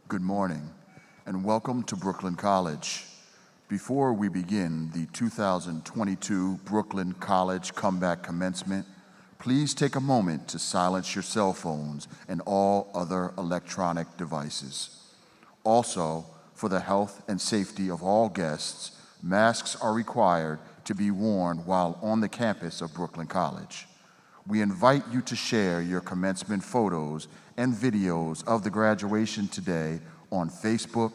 Good morning, and welcome to Brooklyn College. Before we begin the 2022 Brooklyn College Comeback Commencement, please take a moment to silence your cell phones and all other electronic devices. Also, for the health and safety of all guests, masks are required to be worn while on the campus of Brooklyn College. We invite you to share your commencement photos and videos of the graduation today on Facebook,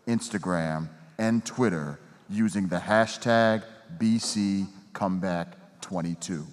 Instagram, and Twitter using the hashtag BCComeback22.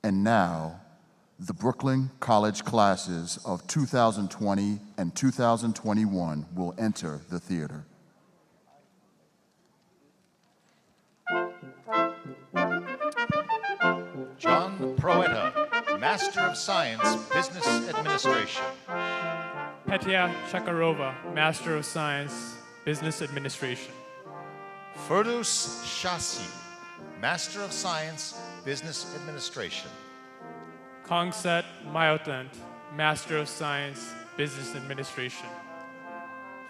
And now, the Brooklyn College classes of 2020 and 2021 will enter the theater. John Proetta, Master of Science, Business Administration. Petya Shakarova, Master of Science, Business Administration. Ferdous Shasi, Master of Science, Business Administration. Kongset Mayotant, Master of Science, Business Administration.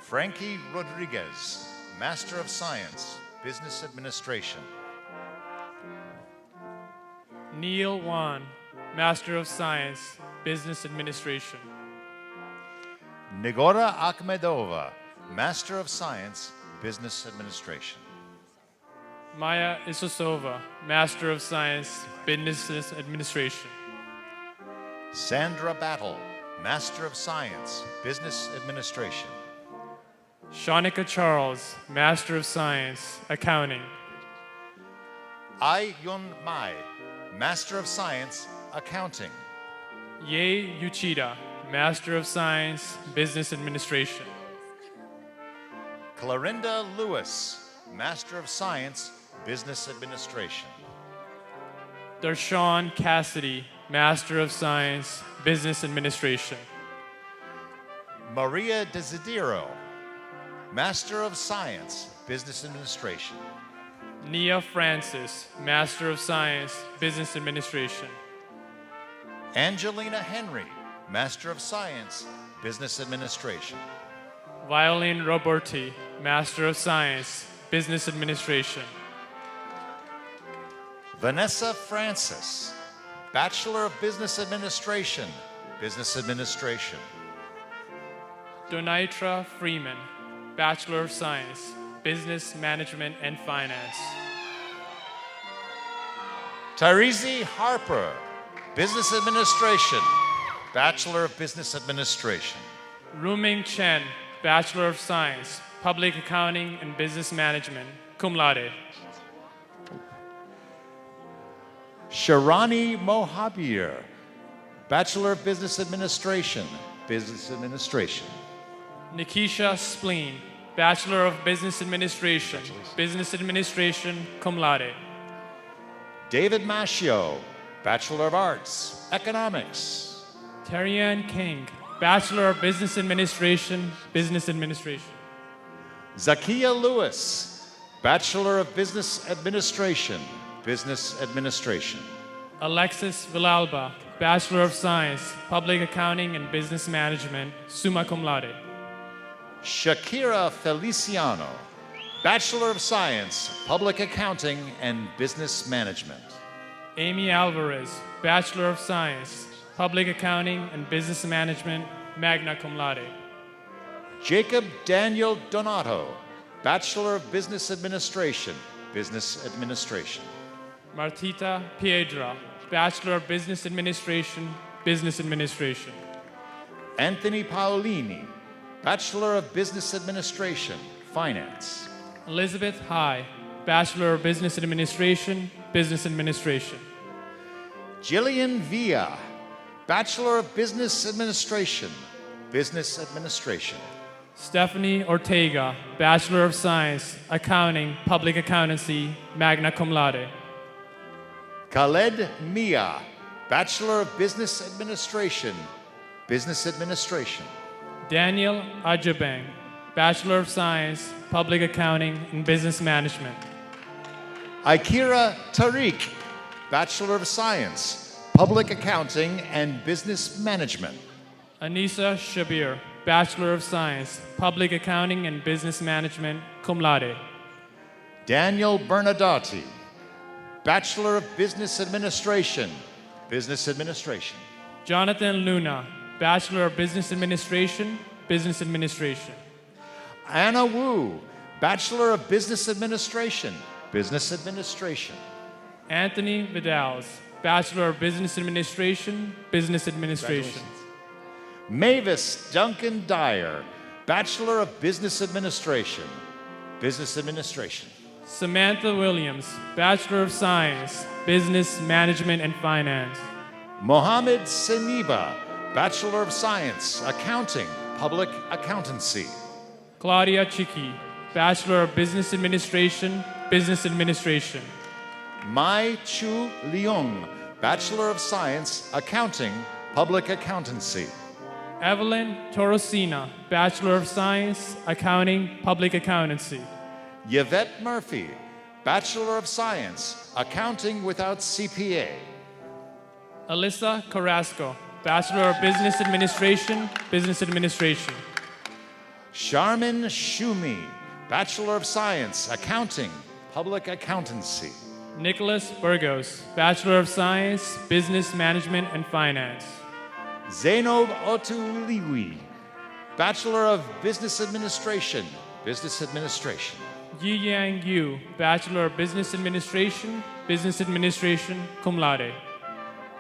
Frankie Rodriguez, Master of Science, Business Administration. Neil Wan, Master of Science, Business Administration. Nigora Akhmedova, Master of Science, Business Administration. Maya Isosova, Master of Science, Business Administration. Sandra Battle, Master of Science, Business Administration. Shanika Charles, Master of Science, Accounting. Ai Yun Mai, Master of Science, Accounting. Ye Uchida, Master of Science, Business Administration. Clarinda Lewis, Master of Science, Business Administration. Darshawn Cassidy, Master of Science, Business Administration. Maria Desidero, Master of Science, Business Administration. Nia Francis, Master of Science, Business Administration. Angelina Henry, Master of Science, Business Administration. Violin Roberti, Master of Science, Business Administration. Vanessa Francis, Bachelor of Business Administration, Business Administration. Donitra Freeman, Bachelor of Science, Business Management and Finance. Tyrese Harper, Business Administration, Bachelor of Business Administration. Ruming Chen, Bachelor of Science, Public Accounting and Business Management, cum laude. Sharani Mohabir, Bachelor of Business Administration, Business Administration. Nikisha Spleen, Bachelor of Business Administration, Business Administration, cum laude. David Maschio, Bachelor of Arts, Economics. Terrian King, Bachelor of Business Administration, Business Administration. Zakia Lewis, Bachelor of Business Administration, Business Administration. Alexis Villalba, Bachelor of Science, Public Accounting and Business Management, summa cum laude. Shakira Feliciano, Bachelor of Science, Public Accounting and Business Management. Amy Alvarez, Bachelor of Science, Public Accounting and Business Management, magna cum laude. Jacob Daniel Donato, Bachelor of Business Administration, Business Administration. Martita Piedra, Bachelor of Business Administration, Business Administration. Anthony Paolini, Bachelor of Business Administration, Finance. Elizabeth High, Bachelor of Business Administration, Business Administration. Jillian Villa, Bachelor of Business Administration, Business Administration. Stephanie Ortega, Bachelor of Science, Accounting, Public Accountancy, magna cum laude. Khaled Mia, Bachelor of Business Administration, Business Administration. Daniel Ajabang, Bachelor of Science, Public Accounting and Business Management. Ikira Tariq, Bachelor of Science, Public Accounting and Business Management. Anissa Shabir, Bachelor of Science, Public Accounting and Business Management, cum laude. Daniel Bernardati, Bachelor of Business Administration, Business Administration. Jonathan Luna, Bachelor of Business Administration, Business Administration. Anna Wu, Bachelor of Business Administration, Business Administration. Anthony Vidals, Bachelor of Business Administration, Business Administration. Mavis Duncan Dyer, Bachelor of Business Administration, Business Administration. Samantha Williams, Bachelor of Science, Business Management and Finance. Mohammed Seniba, Bachelor of Science, Accounting, Public Accountancy. Claudia Chiki, Bachelor of Business Administration, Business Administration. Mai Chu Leung, Bachelor of Science, Accounting, Public Accountancy. Evelyn Torosina, Bachelor of Science, Accounting, Public Accountancy. Yvette Murphy, Bachelor of Science, Accounting without CPA. Alyssa Carrasco, Bachelor of Business Administration, Business Administration. Charmin Shumi, Bachelor of Science, Accounting, Public Accountancy. Nicholas Burgos, Bachelor of Science, Business Management and Finance. Zainob Otuliwi, Bachelor of Business Administration, Business Administration. Yi Yang Yu, Bachelor of Business Administration, Business Administration, cum laude.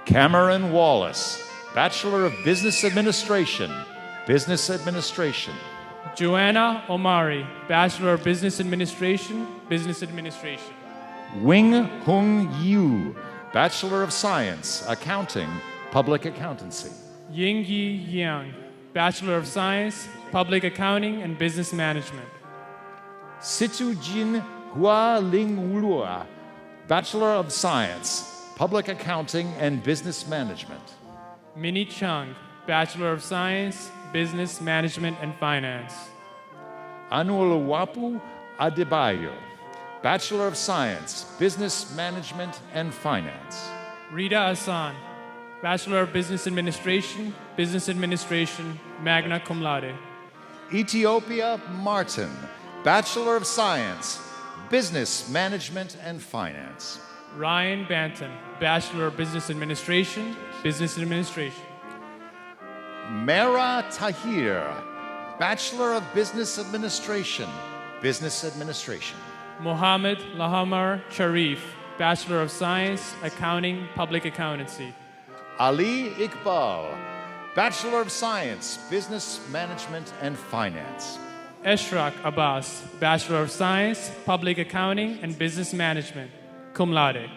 Cameron Wallace, Bachelor of Business Administration, Business Administration. Joanna Omari, Bachelor of Business Administration, Business Administration. Wing Hung Yu, Bachelor of Science, Accounting, Public Accountancy. Ying Yi Yang, Bachelor of Science, Public Accounting and Business Management. Situ Jin Hua Ling Wulua, Bachelor of Science, Public Accounting and Business Management. Minnie Chung, Bachelor of Science, Business Management and Finance. Anuoluwapu Adebayo, Bachelor of Science, Business Management and Finance. Rita Hassan, Bachelor of Business Administration, Business Administration, magna cum laude. Ethiopia Martin, Bachelor of Science, Business Management and Finance. Ryan Banton, Bachelor of Business Administration, Business Administration. Mera Tahir, Bachelor of Business Administration, Business Administration. Mohammed Lahamar Sharif, Bachelor of Science, Accounting, Public Accountancy. Ali Iqbal, Bachelor of Science, Business Management and Finance. Eshraq Abbas, Bachelor of Science, Public Accounting and Business Management, cum laude.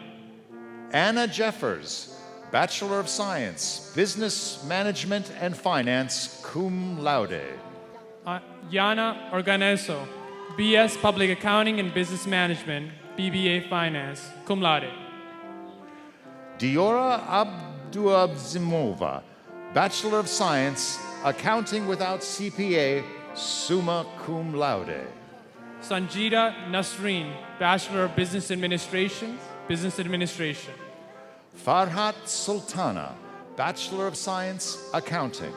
Anna Jeffers, Bachelor of Science, Business Management and Finance, cum laude. Yana Organeso, BS Public Accounting and Business Management, BBA Finance, cum laude. Diora Abduabzimova, Bachelor of Science, Accounting without CPA, summa cum laude. Sanjita Nasreen, Bachelor of Business Administration, Business Administration. Farhat Sultana, Bachelor of Science, Accounting.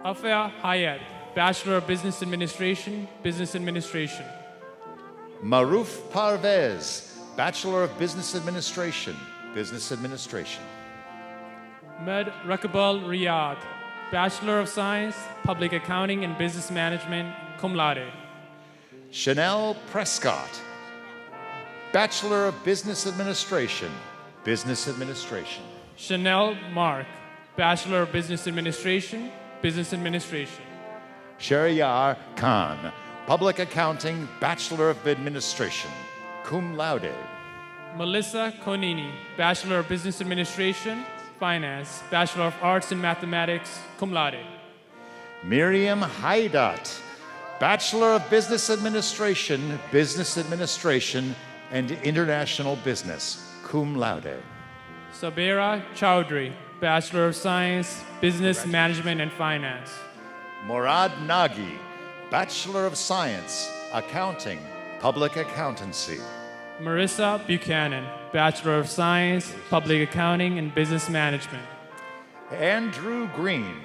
Afia Hayat, Bachelor of Business Administration, Business Administration. Maruf Parvez, Bachelor of Business Administration, Business Administration. Med Rakabal Riyad, Bachelor of Science, Public Accounting and Business Management, cum laude. Chanel Prescott, Bachelor of Business Administration, Business Administration. Chanel Mark, Bachelor of Business Administration, Business Administration. Sheriyar Khan, Public Accounting, Bachelor of Administration, cum laude. Melissa Konini, Bachelor of Business Administration, Finance, Bachelor of Arts in Mathematics, cum laude. Miriam Haidat, Bachelor of Business Administration, Business Administration, and International Business, cum laude. Sabira Chowdhury, Bachelor of Science, Business Management and Finance. Morad Nagi, Bachelor of Science, Accounting, Public Accountancy. Marissa Buchanan, Bachelor of Science, Public Accounting and Business Management. Andrew Green,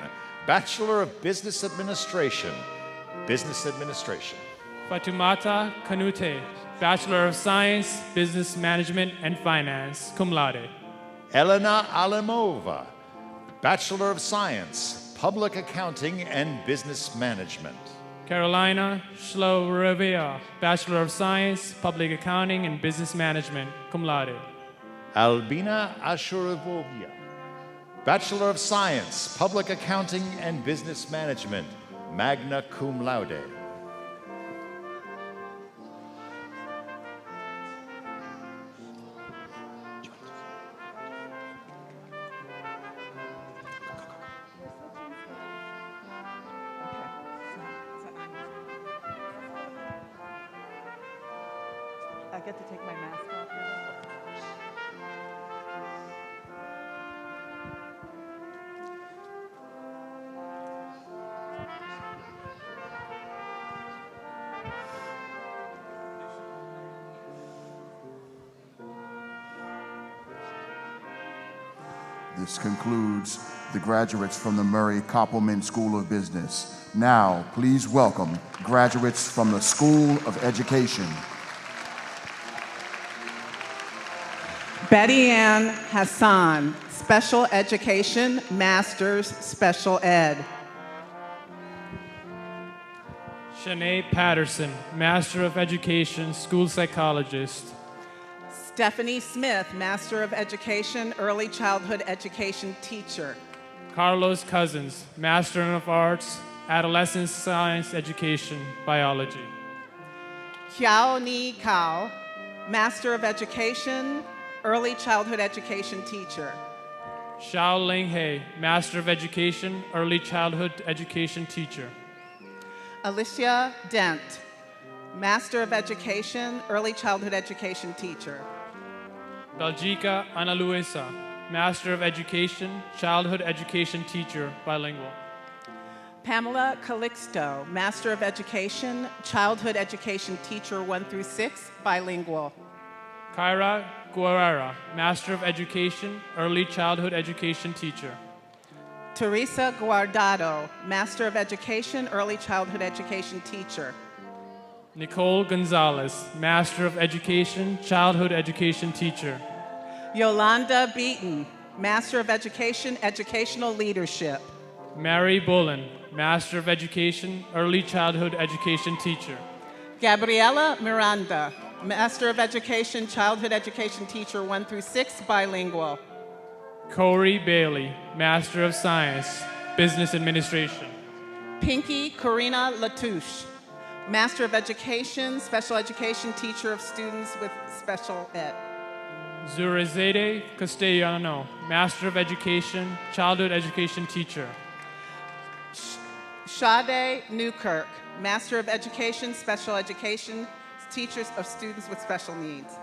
Bachelor of Business Administration, Business Administration. Fatumata Kanute, Bachelor of Science, Business Management and Finance, cum laude. Elena Alimova, Bachelor of Science, Public Accounting and Business Management. Carolina Shlorovia, Bachelor of Science, Public Accounting and Business Management, cum laude. Albina Ashurivovia, Bachelor of Science, Public Accounting and Business Management, magna cum laude. I get to take my mask off now. This concludes the graduates from the Murray Koppelman School of Business. Now, please welcome graduates from the School of Education. Betty Ann Hassan, Special Education, Master's, Special Ed. Shanae Patterson, Master of Education, School Psychologist. Stephanie Smith, Master of Education, Early Childhood Education Teacher. Carlos Cousins, Master of Arts, Adolescent Science Education, Biology. Hiao Ni Kao, Master of Education, Early Childhood Education Teacher. Xiao Ling He, Master of Education, Early Childhood Education Teacher. Alicia Dent, Master of Education, Early Childhood Education Teacher. Belgica Ana Luisa, Master of Education, Childhood Education Teacher, bilingual. Pamela Calixto, Master of Education, Childhood Education Teacher 1 through 6, bilingual. Kyra Guerrera, Master of Education, Early Childhood Education Teacher. Teresa Guardado, Master of Education, Early Childhood Education Teacher. Nicole Gonzalez, Master of Education, Childhood Education Teacher. Yolanda Beaton, Master of Education, Educational Leadership. Mary Bullen, Master of Education, Early Childhood Education Teacher. Gabriela Miranda, Master of Education, Childhood Education Teacher 1 through 6, bilingual. Corey Bailey, Master of Science, Business Administration. Pinky Corina Latouche, Master of Education, Special Education Teacher of Students with Special Ed. Zurazade Castellano, Master of Education, Childhood Education Teacher. Sade Newkirk, Master of Education, Special Education Teachers of Students with Special Needs.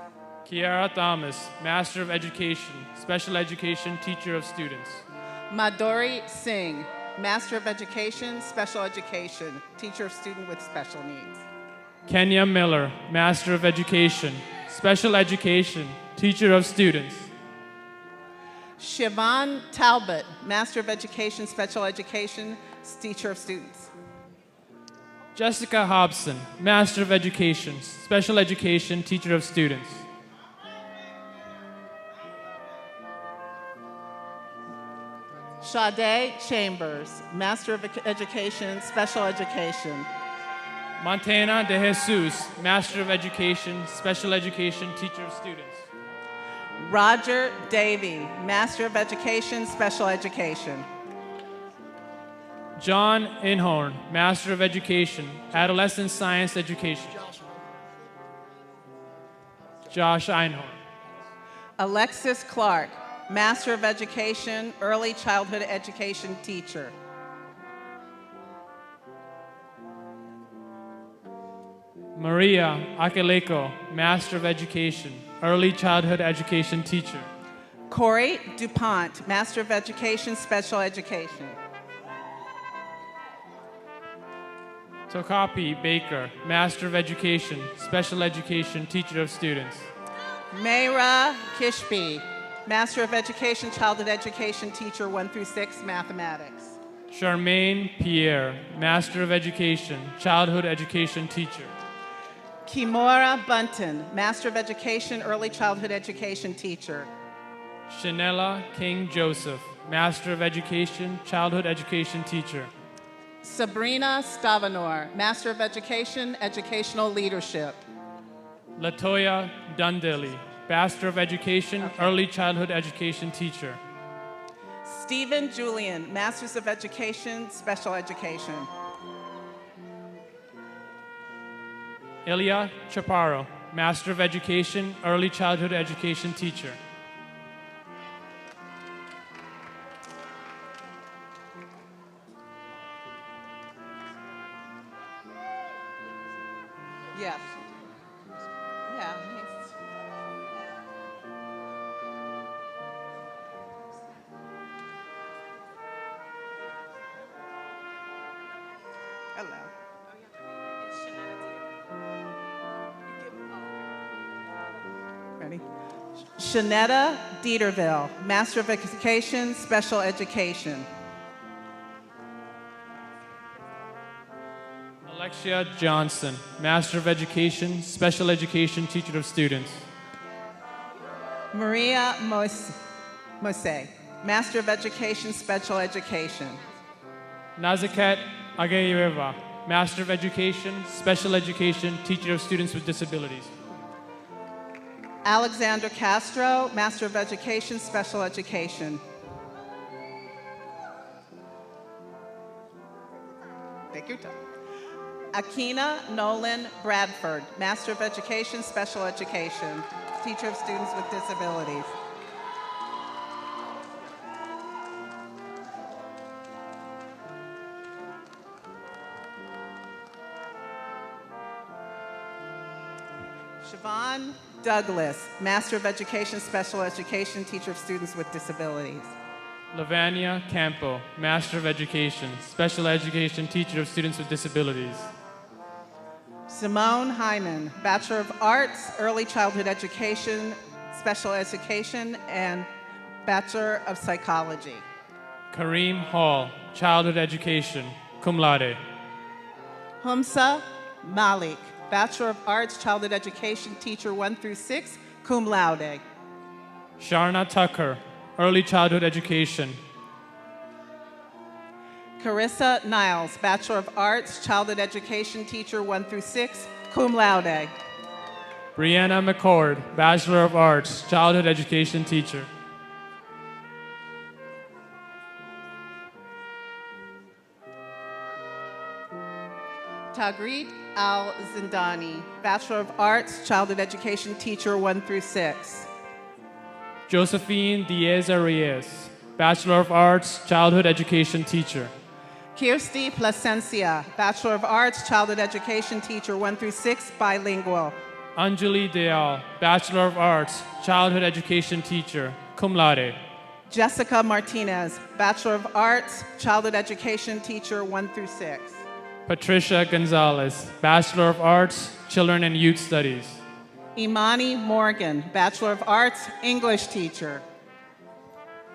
Kiara Thomas, Master of Education, Special Education Teacher of Students. Madhuri Singh, Master of Education, Special Education Teacher of Student with Special Needs. Kenya Miller, Master of Education, Special Education, Teacher of Students. Siobhan Talbot, Master of Education, Special Education, Teacher of Students. Jessica Hobson, Master of Education, Special Education, Teacher of Students. Sade Chambers, Master of Education, Special Education. Montana De Jesus, Master of Education, Special Education, Teacher of Students. Roger Davey, Master of Education, Special Education. John Inhorn, Master of Education, Adolescent Science Education. Josh Einhorn. Alexis Clark, Master of Education, Early Childhood Education Teacher. Maria Akeleko, Master of Education, Early Childhood Education Teacher. Corey DuPont, Master of Education, Special Education. Tokapi Baker, Master of Education, Special Education, Teacher of Students. Mayra Kishby, Master of Education, Childhood Education Teacher, 1 through 6, Mathematics. Charmaine Pierre, Master of Education, Childhood Education Teacher. Kimora Bunton, Master of Education, Early Childhood Education Teacher. Shanella King Joseph, Master of Education, Childhood Education Teacher. Sabrina Stavanor, Master of Education, Educational Leadership. Latoya Dundilly, Master of Education, Early Childhood Education Teacher. Stephen Julian, Masters of Education, Special Education. Ilya Chaparro, Master of Education, Early Childhood Education Teacher. Yes. Yeah. Thanks. Hello. Ready? Shanetta Dieterville, Master of Education, Special Education. Alexia Johnson, Master of Education, Special Education, Teacher of Students. Maria Mose, Master of Education, Special Education. Nazaket Agayeva, Master of Education, Special Education, Teacher of Students with Disabilities. Alexander Castro, Master of Education, Special Education. Take your time. Akina Nolan Bradford, Master of Education, Special Education, Teacher of Students with Disabilities. Siobhan Douglas, Master of Education, Special Education, Teacher of Students with Disabilities. Lavania Campo, Master of Education, Special Education, Teacher of Students with Disabilities. Simone Hyman, Bachelor of Arts, Early Childhood Education, Special Education, and Bachelor of Psychology. Kareem Hall, Childhood Education, cum laude. Humsa Malik, Bachelor of Arts, Childhood Education, Teacher 1 through 6, cum laude. Sharna Tucker, Early Childhood Education. Carissa Niles, Bachelor of Arts, Childhood Education, Teacher 1 through 6, cum laude. Brianna McCord, Bachelor of Arts, Childhood Education Teacher. Tagreed Al-Zindani, Bachelor of Arts, Childhood Education Teacher 1 through 6. Josephine Diaz Reyes, Bachelor of Arts, Childhood Education Teacher. Kirsty Placencia, Bachelor of Arts, Childhood Education Teacher 1 through 6, bilingual. Anjali Dayal, Bachelor of Arts, Childhood Education Teacher, cum laude. Jessica Martinez, Bachelor of Arts, Childhood Education Teacher 1 through 6. Patricia Gonzalez, Bachelor of Arts, Children and Youth Studies. Imani Morgan, Bachelor of Arts, English teacher.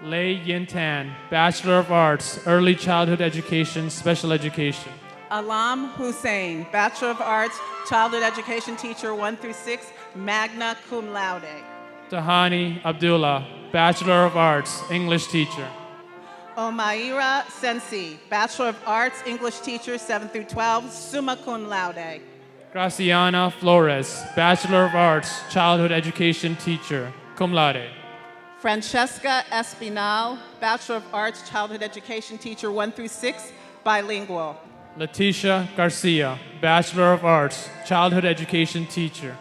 Lei Yin Tan, Bachelor of Arts, Early Childhood Education, Special Education. Alam Hussein, Bachelor of Arts, Childhood Education teacher 1 through 6, magna cum laude. Tahani Abdullah, Bachelor of Arts, English teacher. Omaira Sensi, Bachelor of Arts, English teacher 7 through 12, summa cum laude. Graciana Flores, Bachelor of Arts, Childhood Education teacher, cum laude. Francesca Espinal, Bachelor of Arts, Childhood Education teacher 1 through 6, bilingual. Leticia Garcia, Bachelor of Arts, Childhood Education teacher.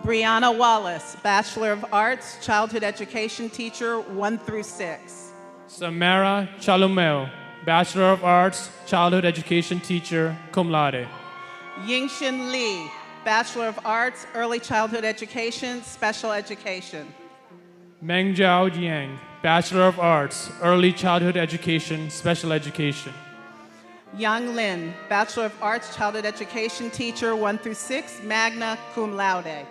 Brianna Wallace, Bachelor of Arts, Childhood Education teacher 1 through 6. Samara Chalumeo, Bachelor of Arts, Childhood Education teacher, cum laude. Yingxin Li, Bachelor of Arts, Early Childhood Education, Special Education. Mengjiao Jiang, Bachelor of Arts, Early Childhood Education, Special Education. Yang Lin, Bachelor of Arts, Childhood Education teacher 1 through 6, magna cum laude.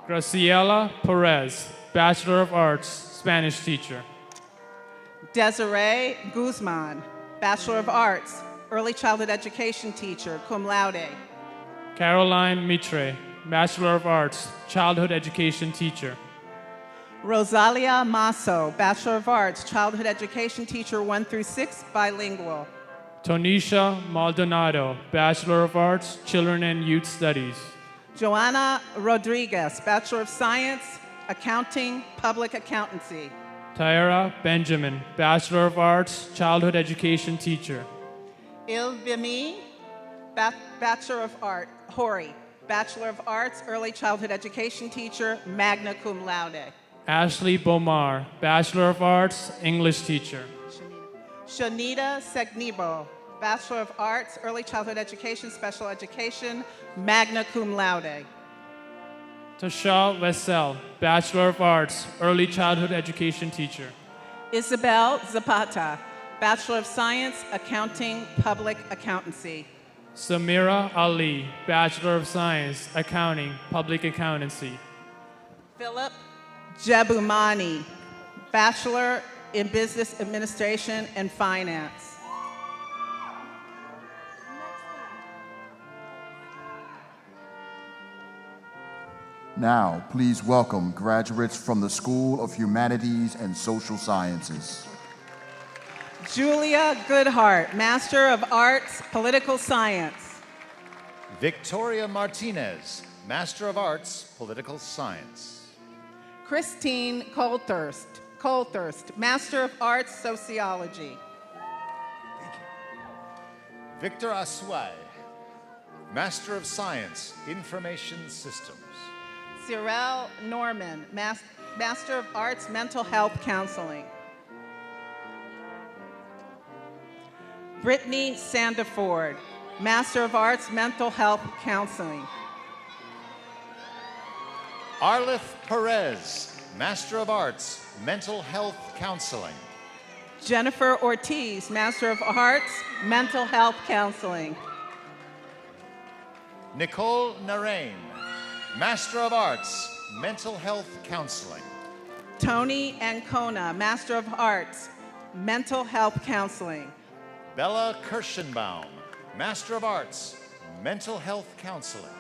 Graciela Perez, Bachelor of Arts, Spanish teacher. Desiree Guzman, Bachelor of Arts, Early Childhood Education teacher, cum laude. Caroline Mitre, Bachelor of Arts, Childhood Education teacher. Rosalia Masso, Bachelor of Arts, Childhood Education teacher 1 through 6, bilingual. Tonisha Maldonado, Bachelor of Arts, Children and Youth Studies. Joanna Rodriguez, Bachelor of Science, Accounting, Public Accountancy. Tyra Benjamin, Bachelor of Arts, Childhood Education teacher. Ilvimi, Bachelor of Art, Hori, Bachelor of Arts, Early Childhood Education teacher, magna cum laude. Ashley Bomar, Bachelor of Arts, English teacher. Shanita Segnibo, Bachelor of Arts, Early Childhood Education, Special Education, magna cum laude. Tasha Vessel, Bachelor of Arts, Early Childhood Education teacher. Isabel Zapata, Bachelor of Science, Accounting, Public Accountancy. Samira Ali, Bachelor of Science, Accounting, Public Accountancy. Philip Jebumani, Bachelor in Business Administration and Finance. Now, please welcome graduates from the School of Humanities and Social Sciences. Julia Goodhart, Master of Arts, Political Science. Victoria Martinez, Master of Arts, Political Science. Christine Colthurst, Master of Arts, Sociology. Victor Aswai, Master of Science, Information Systems. Cyril Norman, Master of Arts, Mental Health Counseling. Brittany Sandiford, Master of Arts, Mental Health Counseling. Arlith Perez, Master of Arts, Mental Health Counseling. Jennifer Ortiz, Master of Arts, Mental Health Counseling. Nicole Narain, Master of Arts, Mental Health Counseling. Tony Ancona, Master of Arts, Mental Health Counseling. Bella Kirschenbaum, Master of Arts, Mental Health Counseling.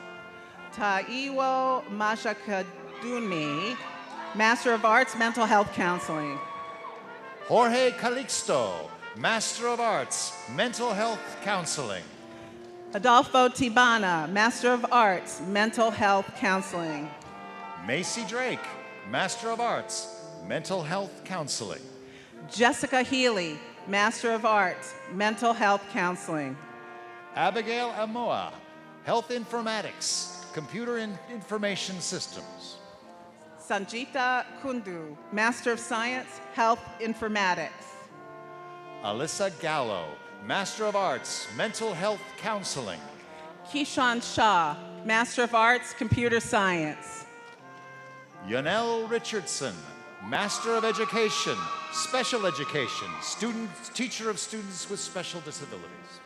Taiwo Mashakadumi, Master of Arts, Mental Health Counseling. Jorge Calixto, Master of Arts, Mental Health Counseling. Adolfo Tibana, Master of Arts, Mental Health Counseling. Macy Drake, Master of Arts, Mental Health Counseling. Jessica Healy, Master of Arts, Mental Health Counseling. Abigail Amoa, Health Informatics, Computer Information Systems. Sanjita Kundu, Master of Science, Health Informatics. Alyssa Gallo, Master of Arts, Mental Health Counseling. Keyshawn Shaw, Master of Arts, Computer Science. Yonel Richardson, Master of Education, Special Education, Teacher of Students with Special Disabilities.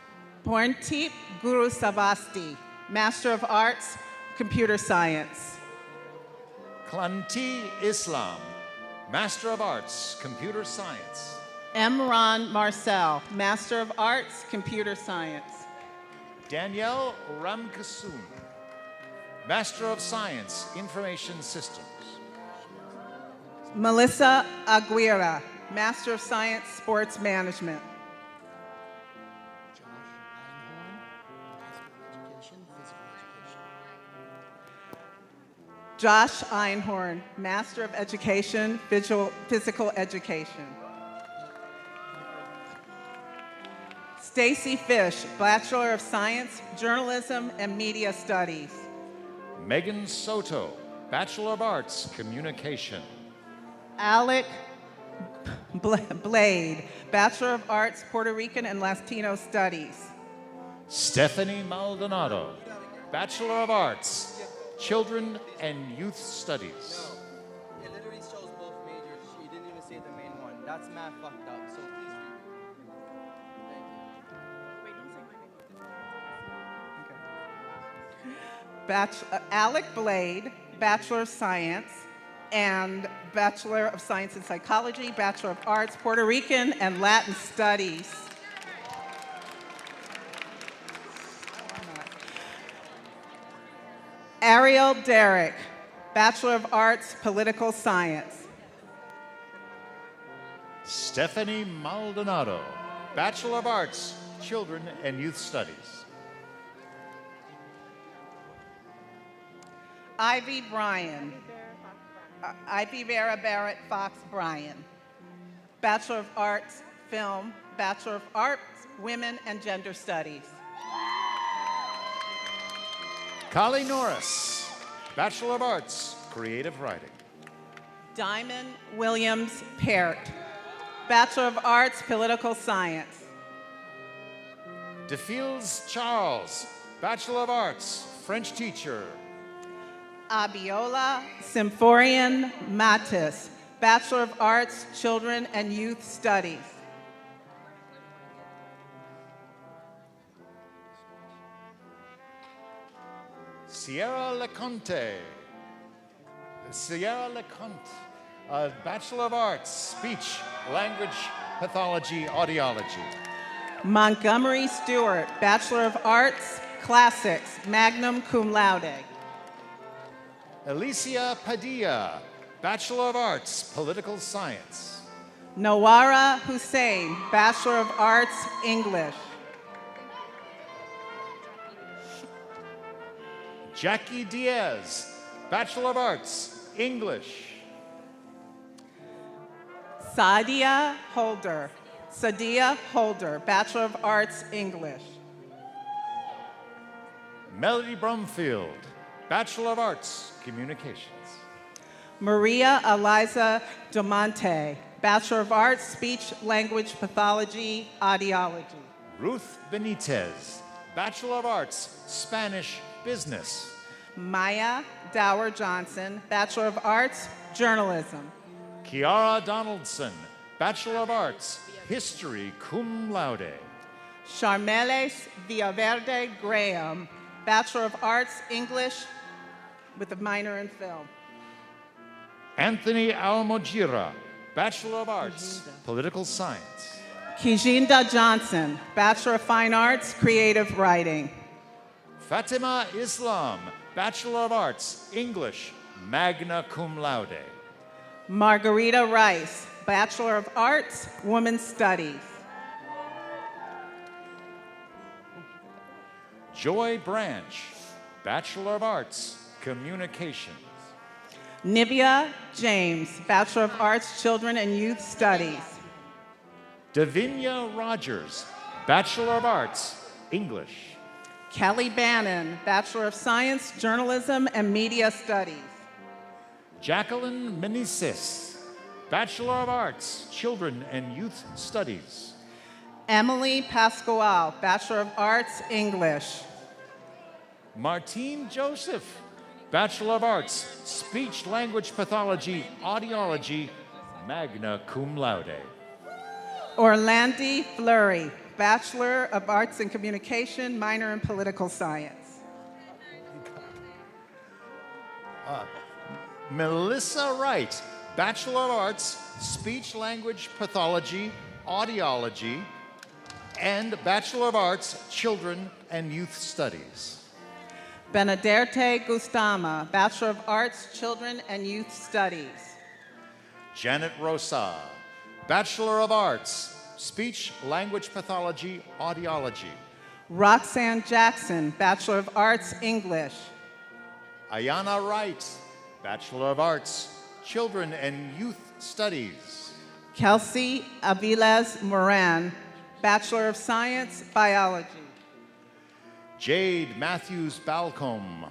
Porntip Guru Savasti, Master of Arts, Computer Science. Klanti Islam, Master of Arts, Computer Science. Emran Marcel, Master of Arts, Computer Science. Danielle Ramkasoon, Master of Science, Information Systems. Melissa Aguirre, Master of Science, Sports Management. Josh Einhorn, Master of Education, Physical Education. Stacy Fish, Bachelor of Science, Journalism and Media Studies. Megan Soto, Bachelor of Arts, Communication. Alec Blade, Bachelor of Arts, Puerto Rican and Latino Studies. Stephanie Maldonado, Bachelor of Arts, Children and Youth Studies. It literally shows both majors. She didn't even say the main one. That's mad fucked up. So please read. Thank you. Alec Blade, Bachelor of Science, and Bachelor of Science in Psychology, Bachelor of Arts, Puerto Rican and Latin Studies. Ariel Derrick, Bachelor of Arts, Political Science. Stephanie Maldonado, Bachelor of Arts, Children and Youth Studies. Ivy Bryan, Ivy Vera Barrett Fox Bryan, Bachelor of Arts, Film, Bachelor of Arts, Women and Gender Studies. Kali Norris, Bachelor of Arts, Creative Writing. Diamond Williams Peart, Bachelor of Arts, Political Science. DeFields Charles, Bachelor of Arts, French teacher. Abiola Symphorian Matis, Bachelor of Arts, Children and Youth Studies. Sierra Leconte, Bachelor of Arts, Speech, Language, Pathology, Audiology. Montgomery Stewart, Bachelor of Arts, Classics, magna cum laude. Alicia Padilla, Bachelor of Arts, Political Science. Nawara Hussein, Bachelor of Arts, English. Jackie Diaz, Bachelor of Arts, English. Sadia Holder, Bachelor of Arts, English. Melody Brumfield, Bachelor of Arts, Communications. Maria Eliza Domonte, Bachelor of Arts, Speech, Language, Pathology, Audiology. Ruth Benitez, Bachelor of Arts, Spanish, Business. Maya Dower Johnson, Bachelor of Arts, Journalism. Kiara Donaldson, Bachelor of Arts, History, cum laude. Charmeles Villaverde Graham, Bachelor of Arts, English, with a minor in film. Anthony Almojira, Bachelor of Arts, Political Science. Kijinda Johnson, Bachelor of Fine Arts, Creative Writing. Fatima Islam, Bachelor of Arts, English, magna cum laude. Margarita Rice, Bachelor of Arts, Women's Studies. Joy Branch, Bachelor of Arts, Communications. Nivea James, Bachelor of Arts, Children and Youth Studies. Davinia Rogers, Bachelor of Arts, English. Kelly Bannon, Bachelor of Science, Journalism and Media Studies. Jacqueline Meneses, Bachelor of Arts, Children and Youth Studies. Emily Pascual, Bachelor of Arts, English. Martine Joseph, Bachelor of Arts, Speech Language Pathology, Audiology, magna cum laude. Orlandi Fleury, Bachelor of Arts in Communication, minor in Political Science. Melissa Wright, Bachelor of Arts, Speech Language Pathology, Audiology, and Bachelor of Arts, Children and Youth Studies. Benederte Gustama, Bachelor of Arts, Children and Youth Studies. Janet Rosa, Bachelor of Arts, Speech Language Pathology, Audiology. Roxanne Jackson, Bachelor of Arts, English. Ayana Wright, Bachelor of Arts, Children and Youth Studies. Kelsey Aviles Moran, Bachelor of Science, Biology. Jade Matthews Balcombe,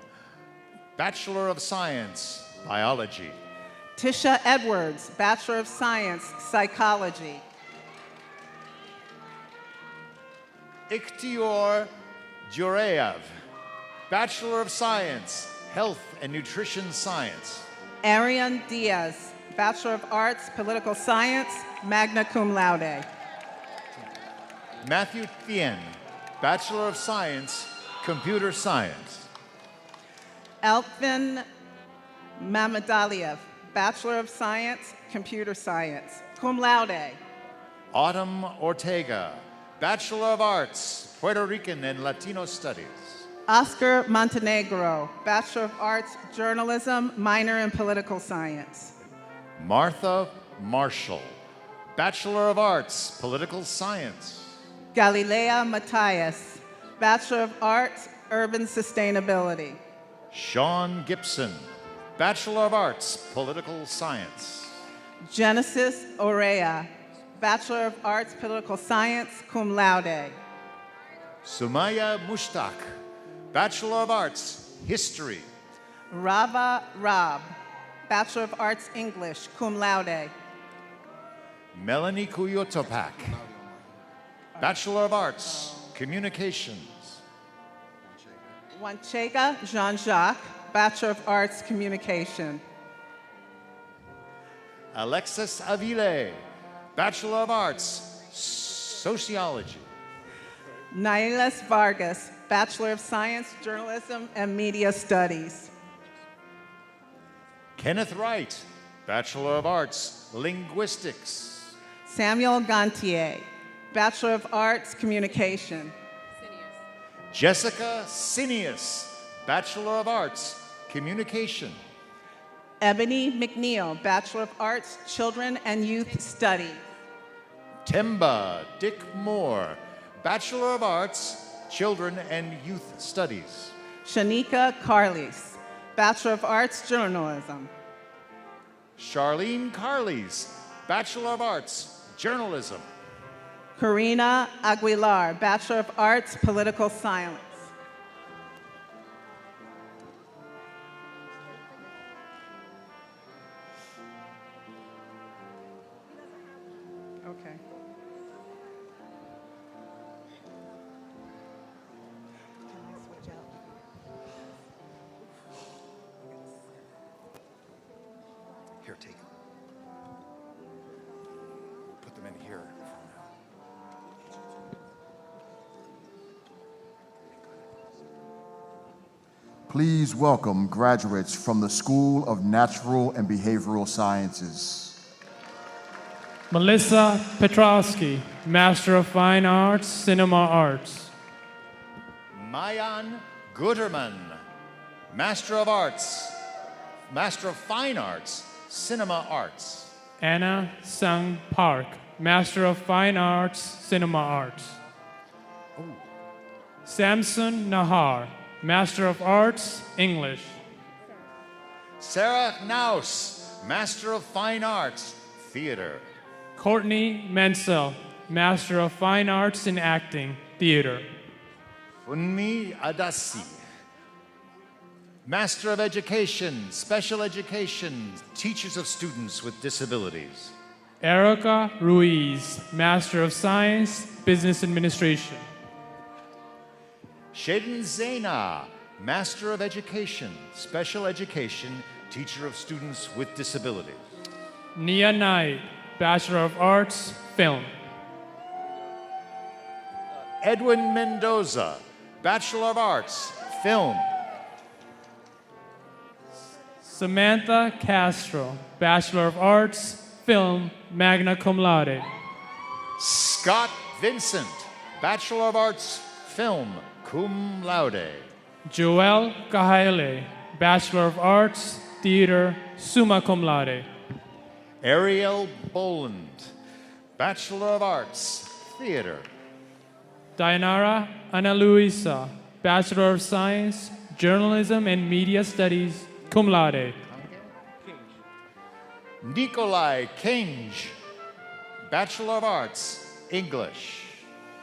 Bachelor of Science, Biology. Tisha Edwards, Bachelor of Science, Psychology. Ikhtior Jureyev, Bachelor of Science, Health and Nutrition Science. Ariane Diaz, Bachelor of Arts, Political Science, magna cum laude. Matthew Thien, Bachelor of Science, Computer Science. Elfin Mamadaliev, Bachelor of Science, Computer Science, cum laude. Autumn Ortega, Bachelor of Arts, Puerto Rican and Latino Studies. Oscar Montenegro, Bachelor of Arts, Journalism, minor in Political Science. Martha Marshall, Bachelor of Arts, Political Science. Galilea Matias, Bachelor of Arts, Urban Sustainability. Sean Gibson, Bachelor of Arts, Political Science. Genesis Orea, Bachelor of Arts, Political Science, cum laude. Sumaya Mushtaq, Bachelor of Arts, History. Rava Rab, Bachelor of Arts, English, cum laude. Melanie Kuyotopak, Bachelor of Arts, Communications. Wanchega Jean-Jacques, Bachelor of Arts, Communication. Alexis Avile, Bachelor of Arts, Sociology. Nailes Vargas, Bachelor of Science, Journalism, and Media Studies. Kenneth Wright, Bachelor of Arts, Linguistics. Samuel Gantier, Bachelor of Arts, Communication. Jessica Sinius, Bachelor of Arts, Communication. Ebony McNeil, Bachelor of Arts, Children and Youth Studies. Temba Dick Moore, Bachelor of Arts, Children and Youth Studies. Shanika Carlis, Bachelor of Arts, Journalism. Charlene Carles, Bachelor of Arts, Journalism. Karina Aguilar, Bachelor of Arts, Political Science. Okay. Here, take them. Put them in here. Please welcome graduates from the School of Natural and Behavioral Sciences. Melissa Petrowski, Master of Fine Arts, Cinema Arts. Mayan Guterman, Master of Arts, Master of Fine Arts, Cinema Arts. Anna Sung Park, Master of Fine Arts, Cinema Arts. Samson Nahar, Master of Arts, English. Sarah Knaus, Master of Fine Arts, Theater. Courtney Mansell, Master of Fine Arts in Acting, Theater. Funmi Adasi, Master of Education, Special Education, Teachers of Students with Disabilities. Erica Ruiz, Master of Science, Business Administration. Shaden Zaina, Master of Education, Special Education, Teacher of Students with Disabilities. Nia Knight, Bachelor of Arts, Film. Edwin Mendoza, Bachelor of Arts, Film. Samantha Castro, Bachelor of Arts, Film, magna cum laude. Scott Vincent, Bachelor of Arts, Film, cum laude. Joel Cahaile, Bachelor of Arts, Theater, summa cum laude. Ariel Boland, Bachelor of Arts, Theater. Dayanara Ana Luisa, Bachelor of Science, Journalism and Media Studies, cum laude. Nikolai Kinge, Bachelor of Arts, English.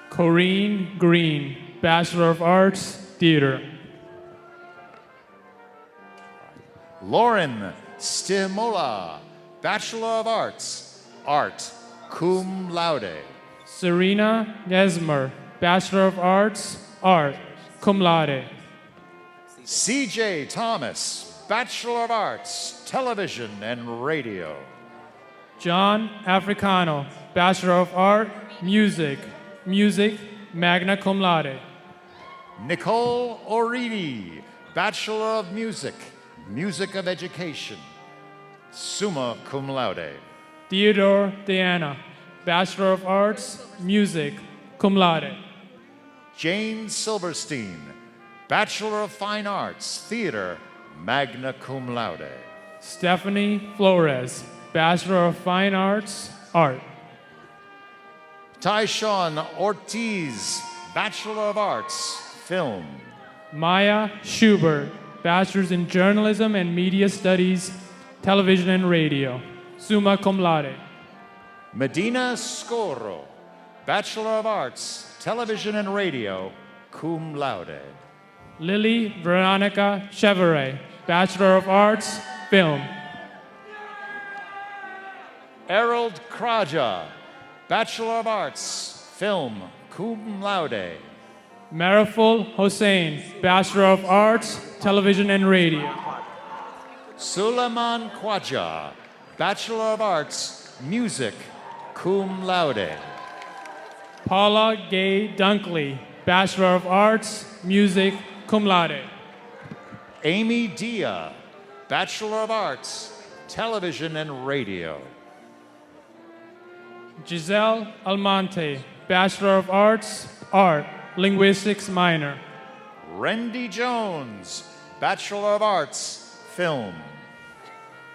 Corrine Green, Bachelor of Arts, Theater. Lauren Stimola, Bachelor of Arts, Art, cum laude. Serena Gesmer, Bachelor of Arts, Art, cum laude. CJ Thomas, Bachelor of Arts, Television and Radio. John Africano, Bachelor of Art, Music, magna cum laude. Nicole Oridi, Bachelor of Music, Music of Education, summa cum laude. Theodore Diana, Bachelor of Arts, Music, cum laude. Jane Silverstein, Bachelor of Fine Arts, Theater, magna cum laude. Stephanie Flores, Bachelor of Fine Arts, Art. Tyshawn Ortiz, Bachelor of Arts, Film. Maya Schubert, Bachelor's in Journalism and Media Studies, Television and Radio, summa cum laude. Medina Scoro, Bachelor of Arts, Television and Radio, cum laude. Lily Veronica Chevrolet, Bachelor of Arts, Film. Harold Kraja, Bachelor of Arts, Film, cum laude. Mariful Hossein, Bachelor of Arts, Television and Radio. Suleiman Khwaja, Bachelor of Arts, Music, cum laude. Paula Gay Dunkley, Bachelor of Arts, Music, cum laude. Amy Dia, Bachelor of Arts, Television and Radio. Giselle Almonte, Bachelor of Arts, Art, Linguistics minor. Randy Jones, Bachelor of Arts, Film.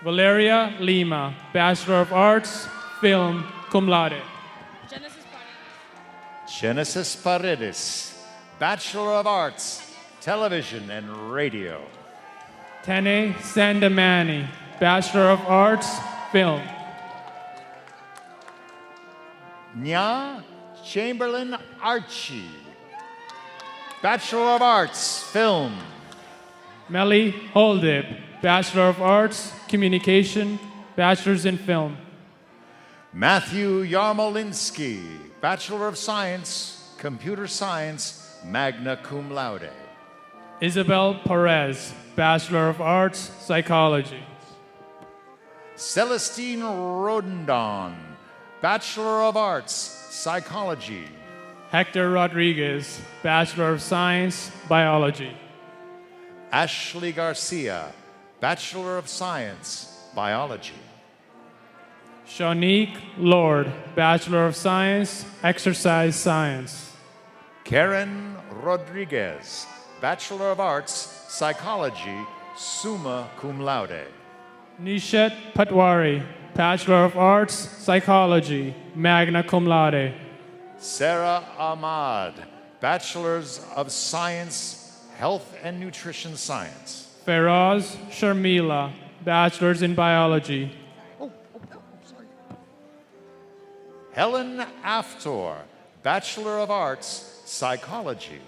Valeria Lima, Bachelor of Arts, Film, cum laude. Genesis Paredes, Bachelor of Arts, Television and Radio. Tene Sandamani, Bachelor of Arts, Film. Nya Chamberlain Archie, Bachelor of Arts, Film. Melly Holdip, Bachelor of Arts, Communication, Bachelor's in Film. Matthew Yarmolinsky, Bachelor of Science, Computer Science, magna cum laude. Isabel Perez, Bachelor of Arts, Psychology. Celestine Rodendon, Bachelor of Arts, Psychology. Hector Rodriguez, Bachelor of Science, Biology. Ashley Garcia, Bachelor of Science, Biology. Shanique Lord, Bachelor of Science, Exercise Science. Karen Rodriguez, Bachelor of Arts, Psychology, summa cum laude. Nishat Patwari, Bachelor of Arts, Psychology, magna cum laude. Sarah Ahmad, Bachelors of Science, Health and Nutrition Science. Feroz Sharmila, Bachelor's in Biology. Helen Aftor, Bachelor of Arts, Psychology.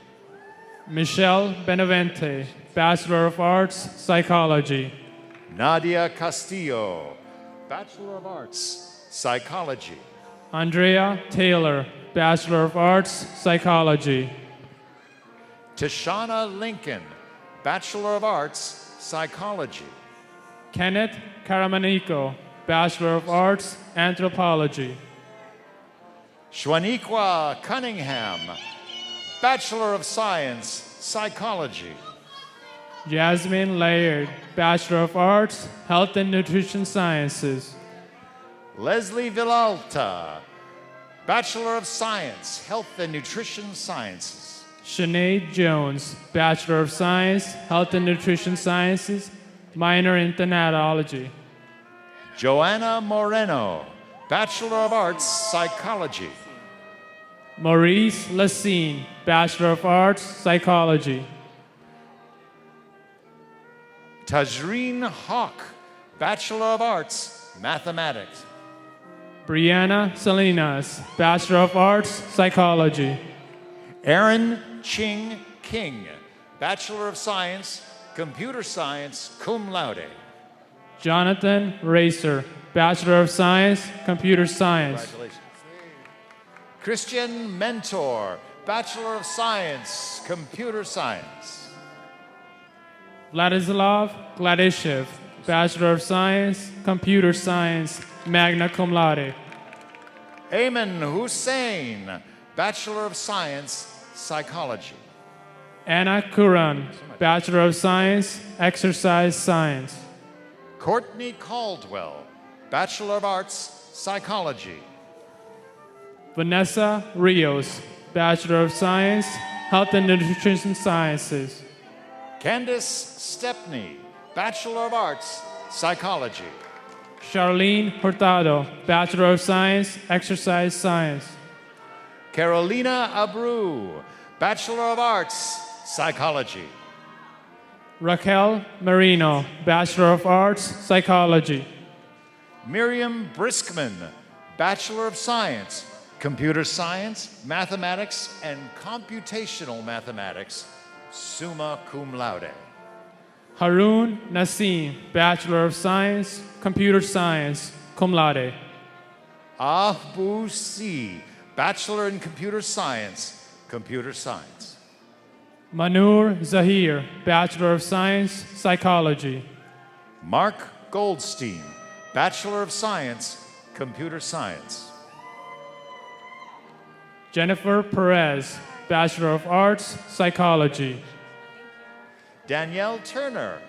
Michelle Benavente, Bachelor of Arts, Psychology. Nadia Castillo, Bachelor of Arts, Psychology. Andrea Taylor, Bachelor of Arts, Psychology. Tashana Lincoln, Bachelor of Arts, Psychology. Kenneth Karamanico, Bachelor of Arts, Anthropology. Shwaniqua Cunningham, Bachelor of Science, Psychology. Jasmine Laird, Bachelor of Arts, Health and Nutrition Sciences. Leslie Villalta, Bachelor of Science, Health and Nutrition Sciences. Sinead Jones, Bachelor of Science, Health and Nutrition Sciences, minor in Thanatology. Joanna Moreno, Bachelor of Arts, Psychology. Maurice Lassine, Bachelor of Arts, Psychology. Tajreen Hawk, Bachelor of Arts, Mathematics. Brianna Salinas, Bachelor of Arts, Psychology. Aaron Ching King, Bachelor of Science, Computer Science, cum laude. Jonathan Racer, Bachelor of Science, Computer Science. Congratulations. Christian Mentor, Bachelor of Science, Computer Science. Vladislav Gladishev, Bachelor of Science, Computer Science, magna cum laude. Ayman Hussein, Bachelor of Science, Psychology. Anna Kuran, Bachelor of Science, Exercise Science. Courtney Caldwell, Bachelor of Arts, Psychology. Vanessa Rios, Bachelor of Science, Health and Nutrition Sciences. Candace Stepney, Bachelor of Arts, Psychology. Charlene Hurtado, Bachelor of Science, Exercise Science. Carolina Abreu, Bachelor of Arts, Psychology. Raquel Marino, Bachelor of Arts, Psychology. Miriam Briskman, Bachelor of Science, Computer Science, Mathematics, and Computational Mathematics, summa cum laude. Harun Nassim, Bachelor of Science, Computer Science, cum laude. Ahbu Si, Bachelor in Computer Science, Computer Science. Manur Zahir, Bachelor of Science, Psychology. Mark Goldstein, Bachelor of Science, Computer Science. Jennifer Perez, Bachelor of Arts, Psychology. Danielle Turner,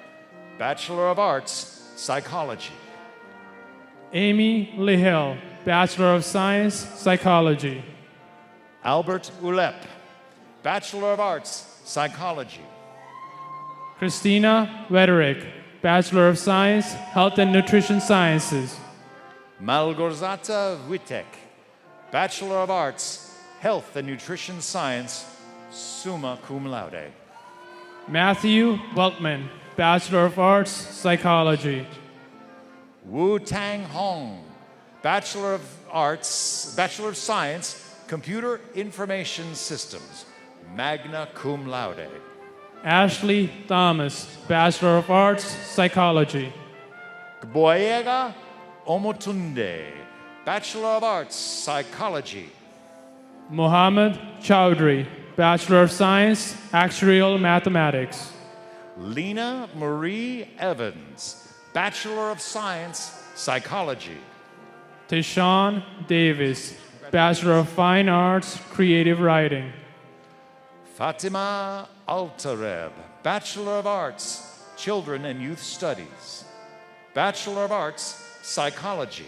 Bachelor of Arts, Psychology. Amy Lihill, Bachelor of Science, Psychology. Albert Ulep, Bachelor of Arts, Psychology. Christina Wederick, Bachelor of Science, Health and Nutrition Sciences. Malgorzata Witek, Bachelor of Arts, Health and Nutrition Science, summa cum laude. Matthew Weltman, Bachelor of Arts, Psychology. Wu Tang Hong, Bachelor of Arts, Bachelor of Science, Computer Information Systems, magna cum laude. Ashley Thomas, Bachelor of Arts, Psychology. Gboyega Omotunde, Bachelor of Arts, Psychology. Mohammed Chowdhury, Bachelor of Science, Actuarial Mathematics. Lena Marie Evans, Bachelor of Science, Psychology. Tishawn Davis, Bachelor of Fine Arts, Creative Writing. Fatima Altareb, Bachelor of Arts, Children and Youth Studies. Bachelor of Arts, Psychology.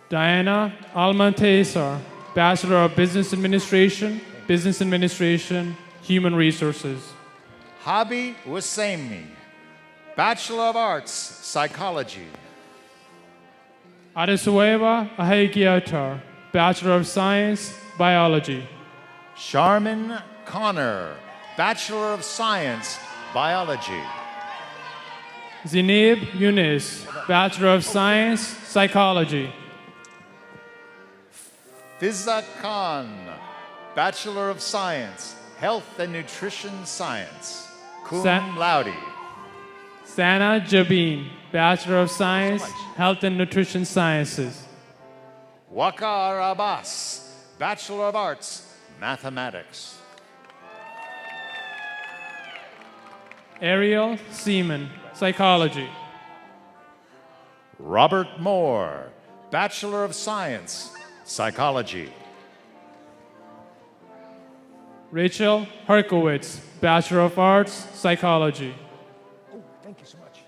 Diana Almantesar, Bachelor of Business Administration, Human Resources. Habi Wasemi, Bachelor of Arts, Psychology. Adesueva Ahegiatar, Bachelor of Science, Biology. Charmin Connor, Bachelor of Science, Biology. Zineb Yunis, Bachelor of Science, Psychology. Fizza Khan, Bachelor of Science, Health and Nutrition Science, cum laude. Sana Jabin, Bachelor of Science, Health and Nutrition Sciences. Waqar Abbas, Bachelor of Arts, Mathematics. Ariel Seaman, Psychology. Robert Moore, Bachelor of Science, Psychology. Rachel Herkowitz, Bachelor of Arts, Psychology. Oh, thank you so much.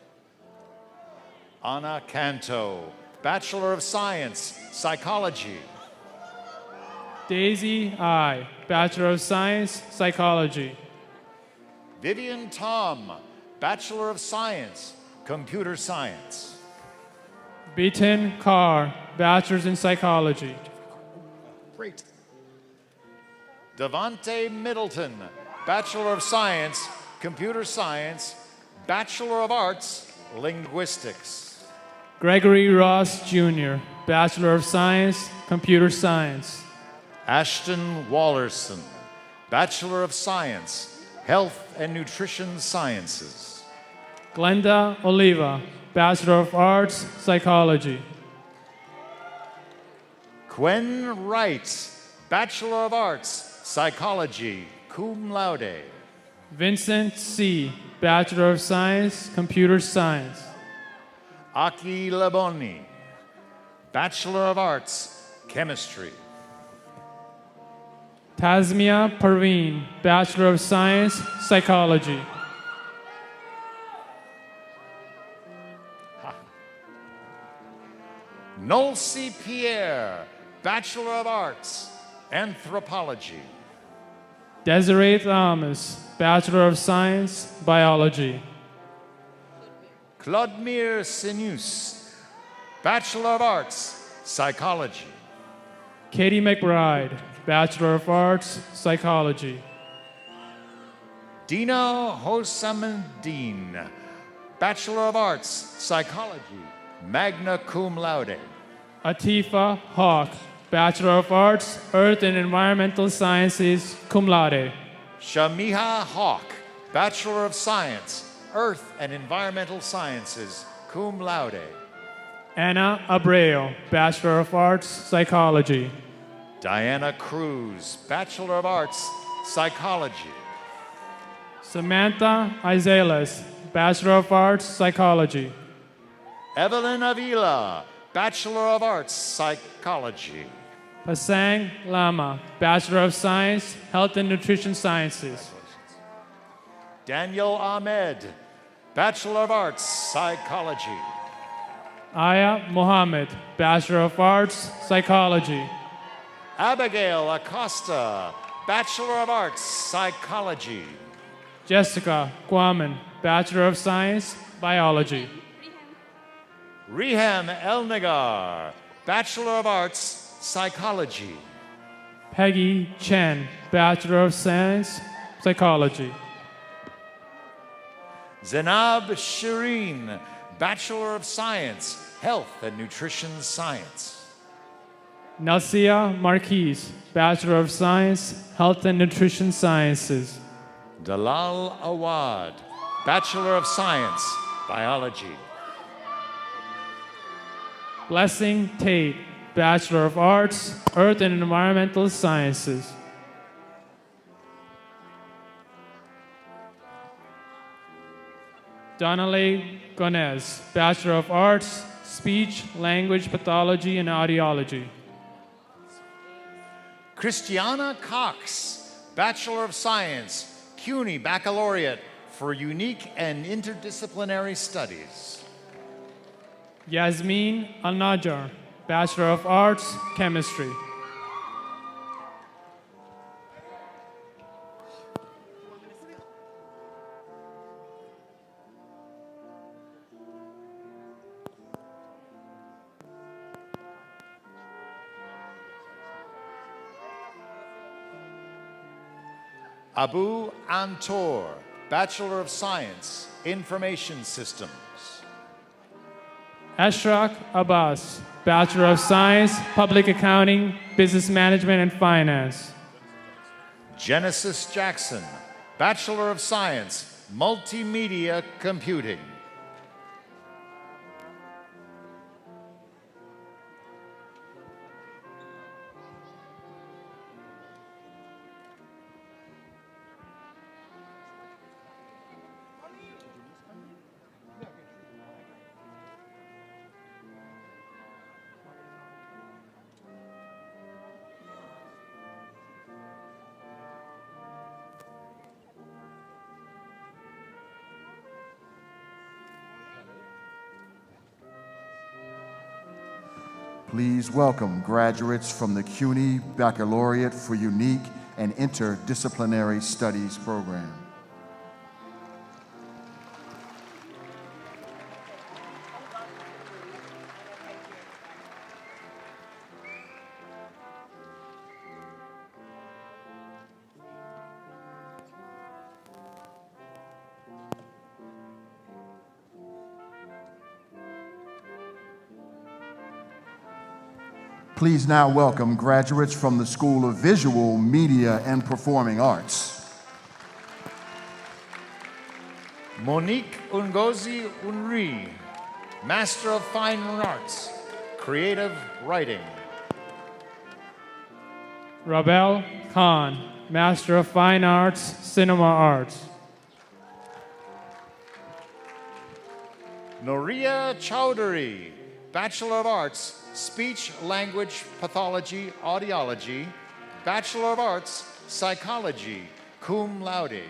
Anna Canto, Bachelor of Science, Psychology. Daisy I, Bachelor of Science, Psychology. Vivian Tom, Bachelor of Science, Computer Science. Beaton Carr, Bachelor's in Psychology. Great. Devante Middleton, Bachelor of Science, Computer Science, Bachelor of Arts, Linguistics. Gregory Ross Jr., Bachelor of Science, Computer Science. Ashton Wallerson, Bachelor of Science, Health and Nutrition Sciences. Glenda Oliva, Bachelor of Arts, Psychology. Quen Wright, Bachelor of Arts, Psychology, cum laude. Vincent C., Bachelor of Science, Computer Science. Aki Laboni, Bachelor of Arts, Chemistry. Tasmia Parveen, Bachelor of Science, Psychology. Nolsi Pierre, Bachelor of Arts, Anthropology. Desiree Thomas, Bachelor of Science, Biology. Claudemir Sinus, Bachelor of Arts, Psychology. Katie McBride, Bachelor of Arts, Psychology. Dina Hosamandine, Bachelor of Arts, Psychology, magna cum laude. Atifa Hawk, Bachelor of Arts, Earth and Environmental Sciences, cum laude. Shamiha Hawk, Bachelor of Science, Earth and Environmental Sciences, cum laude. Anna Abreu, Bachelor of Arts, Psychology. Diana Cruz, Bachelor of Arts, Psychology. Samantha Izelas, Bachelor of Arts, Psychology. Evelyn Avila, Bachelor of Arts, Psychology. Pasang Lama, Bachelor of Science, Health and Nutrition Sciences. Daniel Ahmed, Bachelor of Arts, Psychology. Aya Mohammed, Bachelor of Arts, Psychology. Abigail Acosta, Bachelor of Arts, Psychology. Jessica Guaman, Bachelor of Science, Biology. Riham Elnagar, Bachelor of Arts, Psychology. Peggy Chen, Bachelor of Science, Psychology. Zainab Shireen, Bachelor of Science, Health and Nutrition Science. Nelsia Marquise, Bachelor of Science, Health and Nutrition Sciences. Dalal Awad, Bachelor of Science, Biology. Blessing Tate, Bachelor of Arts, Earth and Environmental Sciences. Donale Gonez, Bachelor of Arts, Speech, Language, Pathology, and Audiology. Christiana Cox, Bachelor of Science, CUNY Baccalaureate for Unique and Interdisciplinary Studies. Yasmin Al-Najjar, Bachelor of Arts, Chemistry. Abu Antor, Bachelor of Science, Information Systems. Ashraq Abbas, Bachelor of Science, Public Accounting, Business Management, and Finance. Genesis Jackson, Bachelor of Science, Multimedia Computing. Please welcome graduates from the CUNY Baccalaureate for Unique and Interdisciplinary Studies program. Please now welcome graduates from the School of Visual, Media, and Performing Arts. Monique Ungozi Unri, Master of Fine Arts, Creative Writing. Rabel Khan, Master of Fine Arts, Cinema Arts. Noria Chowdhury, Bachelor of Arts, Speech Language Pathology Audiology, Bachelor of Arts, Psychology, cum laude.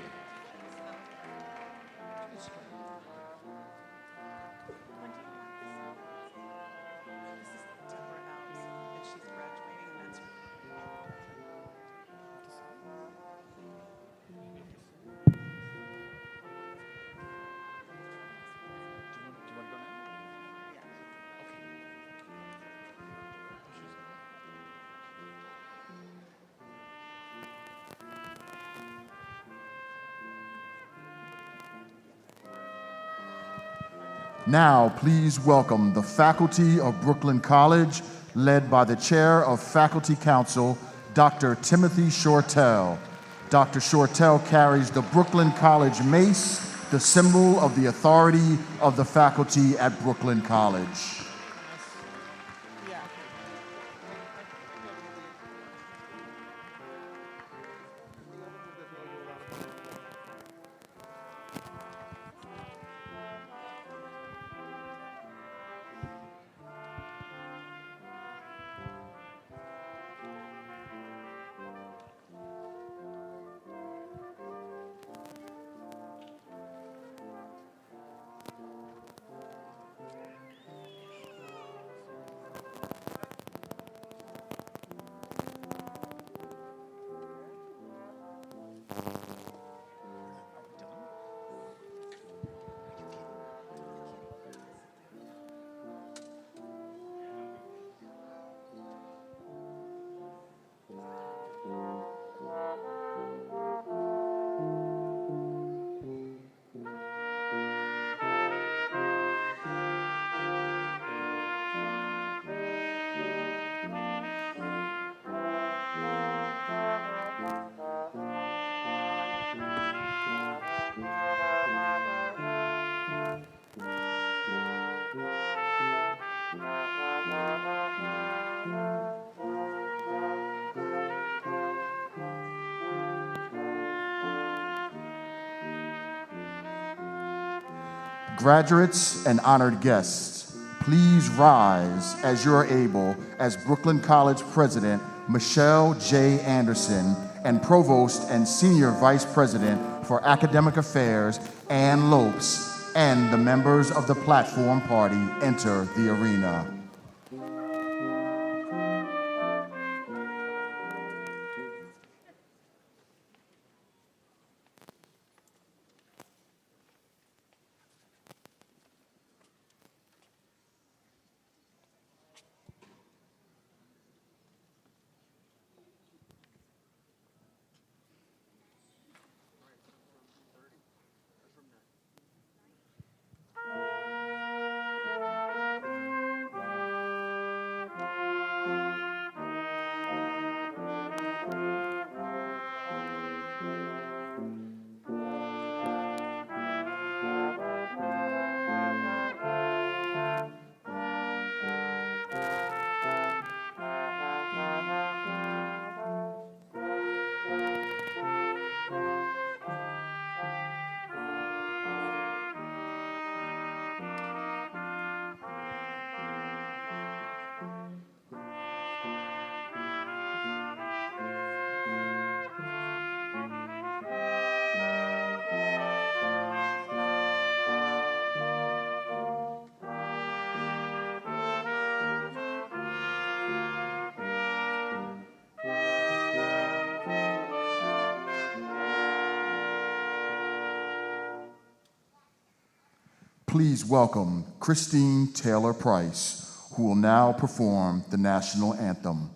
Now, please welcome the faculty of Brooklyn College, led by the Chair of Faculty Council, Dr. Timothy Shortell. Dr. Shortell carries the Brooklyn College Mace, the symbol of the authority of the faculty at Brooklyn College. Graduates and honored guests, please rise as you are able as Brooklyn College President Michelle J. Anderson and Provost and Senior Vice President for Academic Affairs Ann Lopes and the members of the Platform Party enter the arena. Please welcome Christine Taylor Price, who will now perform the national anthem.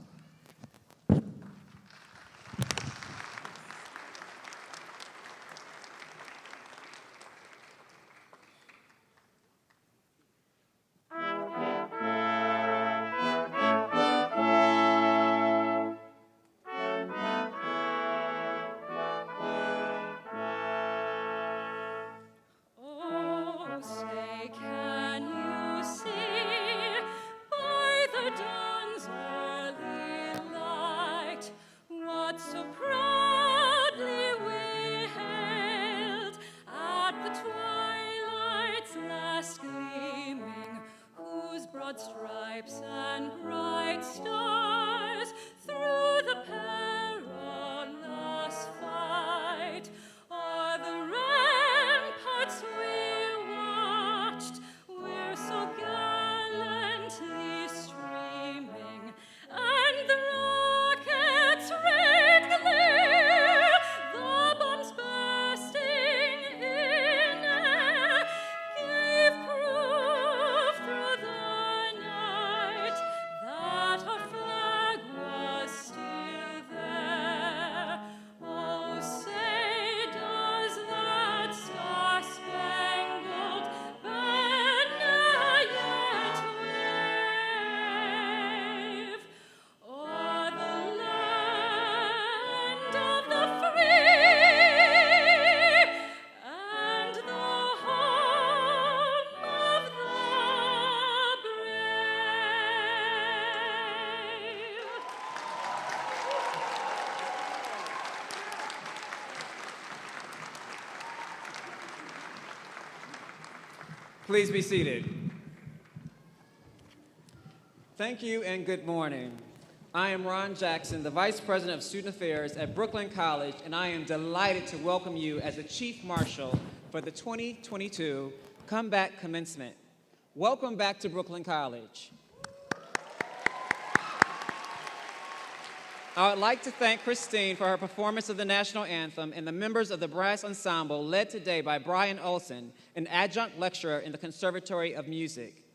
Please be seated. Thank you and good morning. I am Ron Jackson, the Vice President of Student Affairs at Brooklyn College, and I am delighted to welcome you as the Chief Marshal for the 2022 Comeback Commencement. Welcome back to Brooklyn College. I would like to thank Christine for her performance of the national anthem and the members of the brass ensemble led today by Brian Olson, an adjunct lecturer in the Conservatory of Music.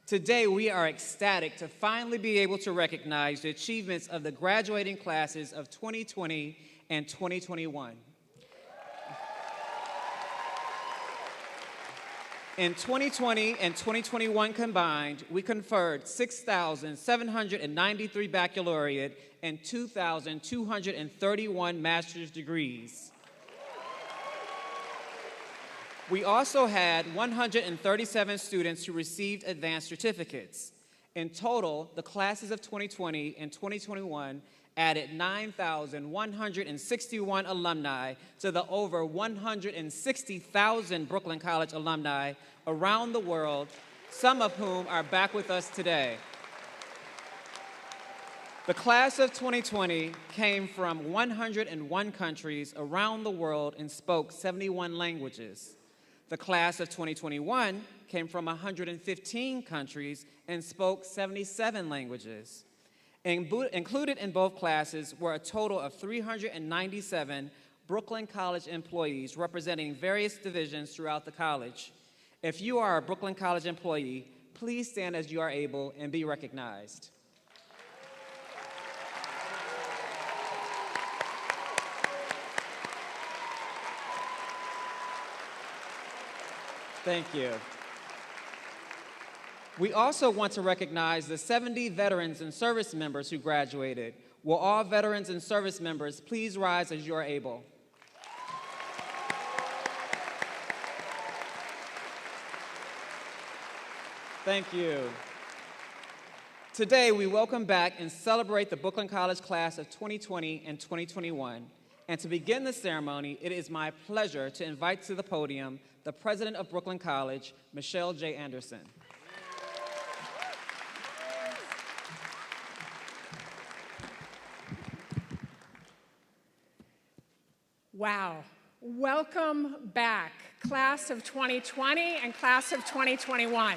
Today, we are ecstatic to finally be able to recognize the achievements of the graduating classes of 2020 and 2021. In 2020 and 2021 combined, we conferred 6,793 baccalaureate and 2,231 master's degrees. We also had 137 students who received advanced certificates. In total, the classes of 2020 and 2021 added 9,161 alumni to the over 160,000 Brooklyn College alumni around the world, some of whom are back with us today. The class of 2020 came from 101 countries around the world and spoke 71 languages. The class of 2021 came from 115 countries and spoke 77 languages. Included in both classes were a total of 397 Brooklyn College employees representing various divisions throughout the college. If you are a Brooklyn College employee, please stand as you are able and be recognized. Thank you. We also want to recognize the 70 veterans and service members who graduated. Will all veterans and service members please rise as you are able? Thank you. Today, we welcome back and celebrate the Brooklyn College class of 2020 and 2021. And to begin the ceremony, it is my pleasure to invite to the podium the President of Brooklyn College, Michelle J. Anderson. Wow. Welcome back, class of 2020 and class of 2021.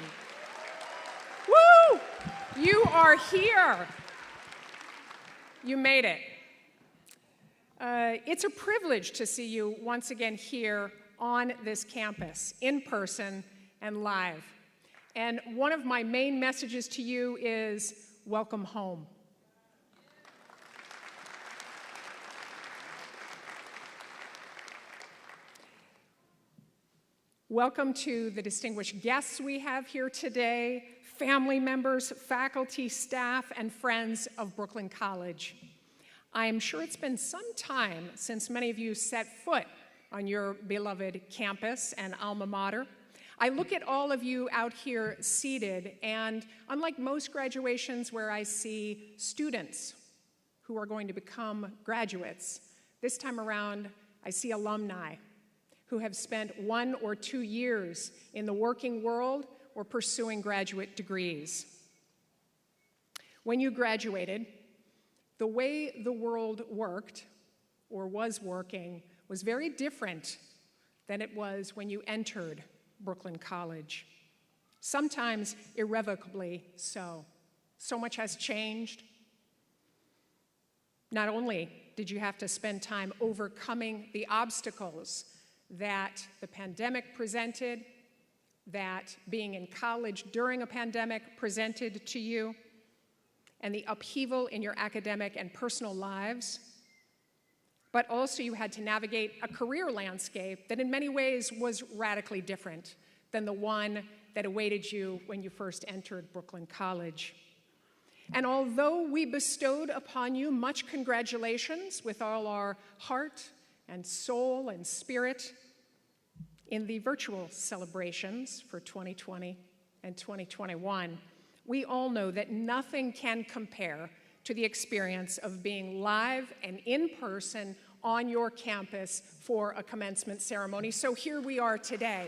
Woo! You are here. You made it. It's a privilege to see you once again here on this campus, in person, and live. And one of my main messages to you is welcome home. Welcome to the distinguished guests we have here today, family members, faculty, staff, and friends of Brooklyn College. I am sure it's been some time since many of you set foot on your beloved campus and alma mater. I look at all of you out here seated, and unlike most graduations where I see students who are going to become graduates, this time around I see alumni who have spent 1 or 2 years in the working world or pursuing graduate degrees. When you graduated, the way the world worked, or was working, was very different than it was when you entered Brooklyn College. Sometimes irrevocably so. So much has changed. Not only did you have to spend time overcoming the obstacles that the pandemic presented, that being in college during a pandemic presented to you, and the upheaval in your academic and personal lives, but also you had to navigate a career landscape that in many ways was radically different than the one that awaited you when you first entered Brooklyn College. And although we bestowed upon you much congratulations with all our heart and soul and spirit in the virtual celebrations for 2020 and 2021, we all know that nothing can compare to the experience of being live and in person on your campus for a commencement ceremony. So here we are today.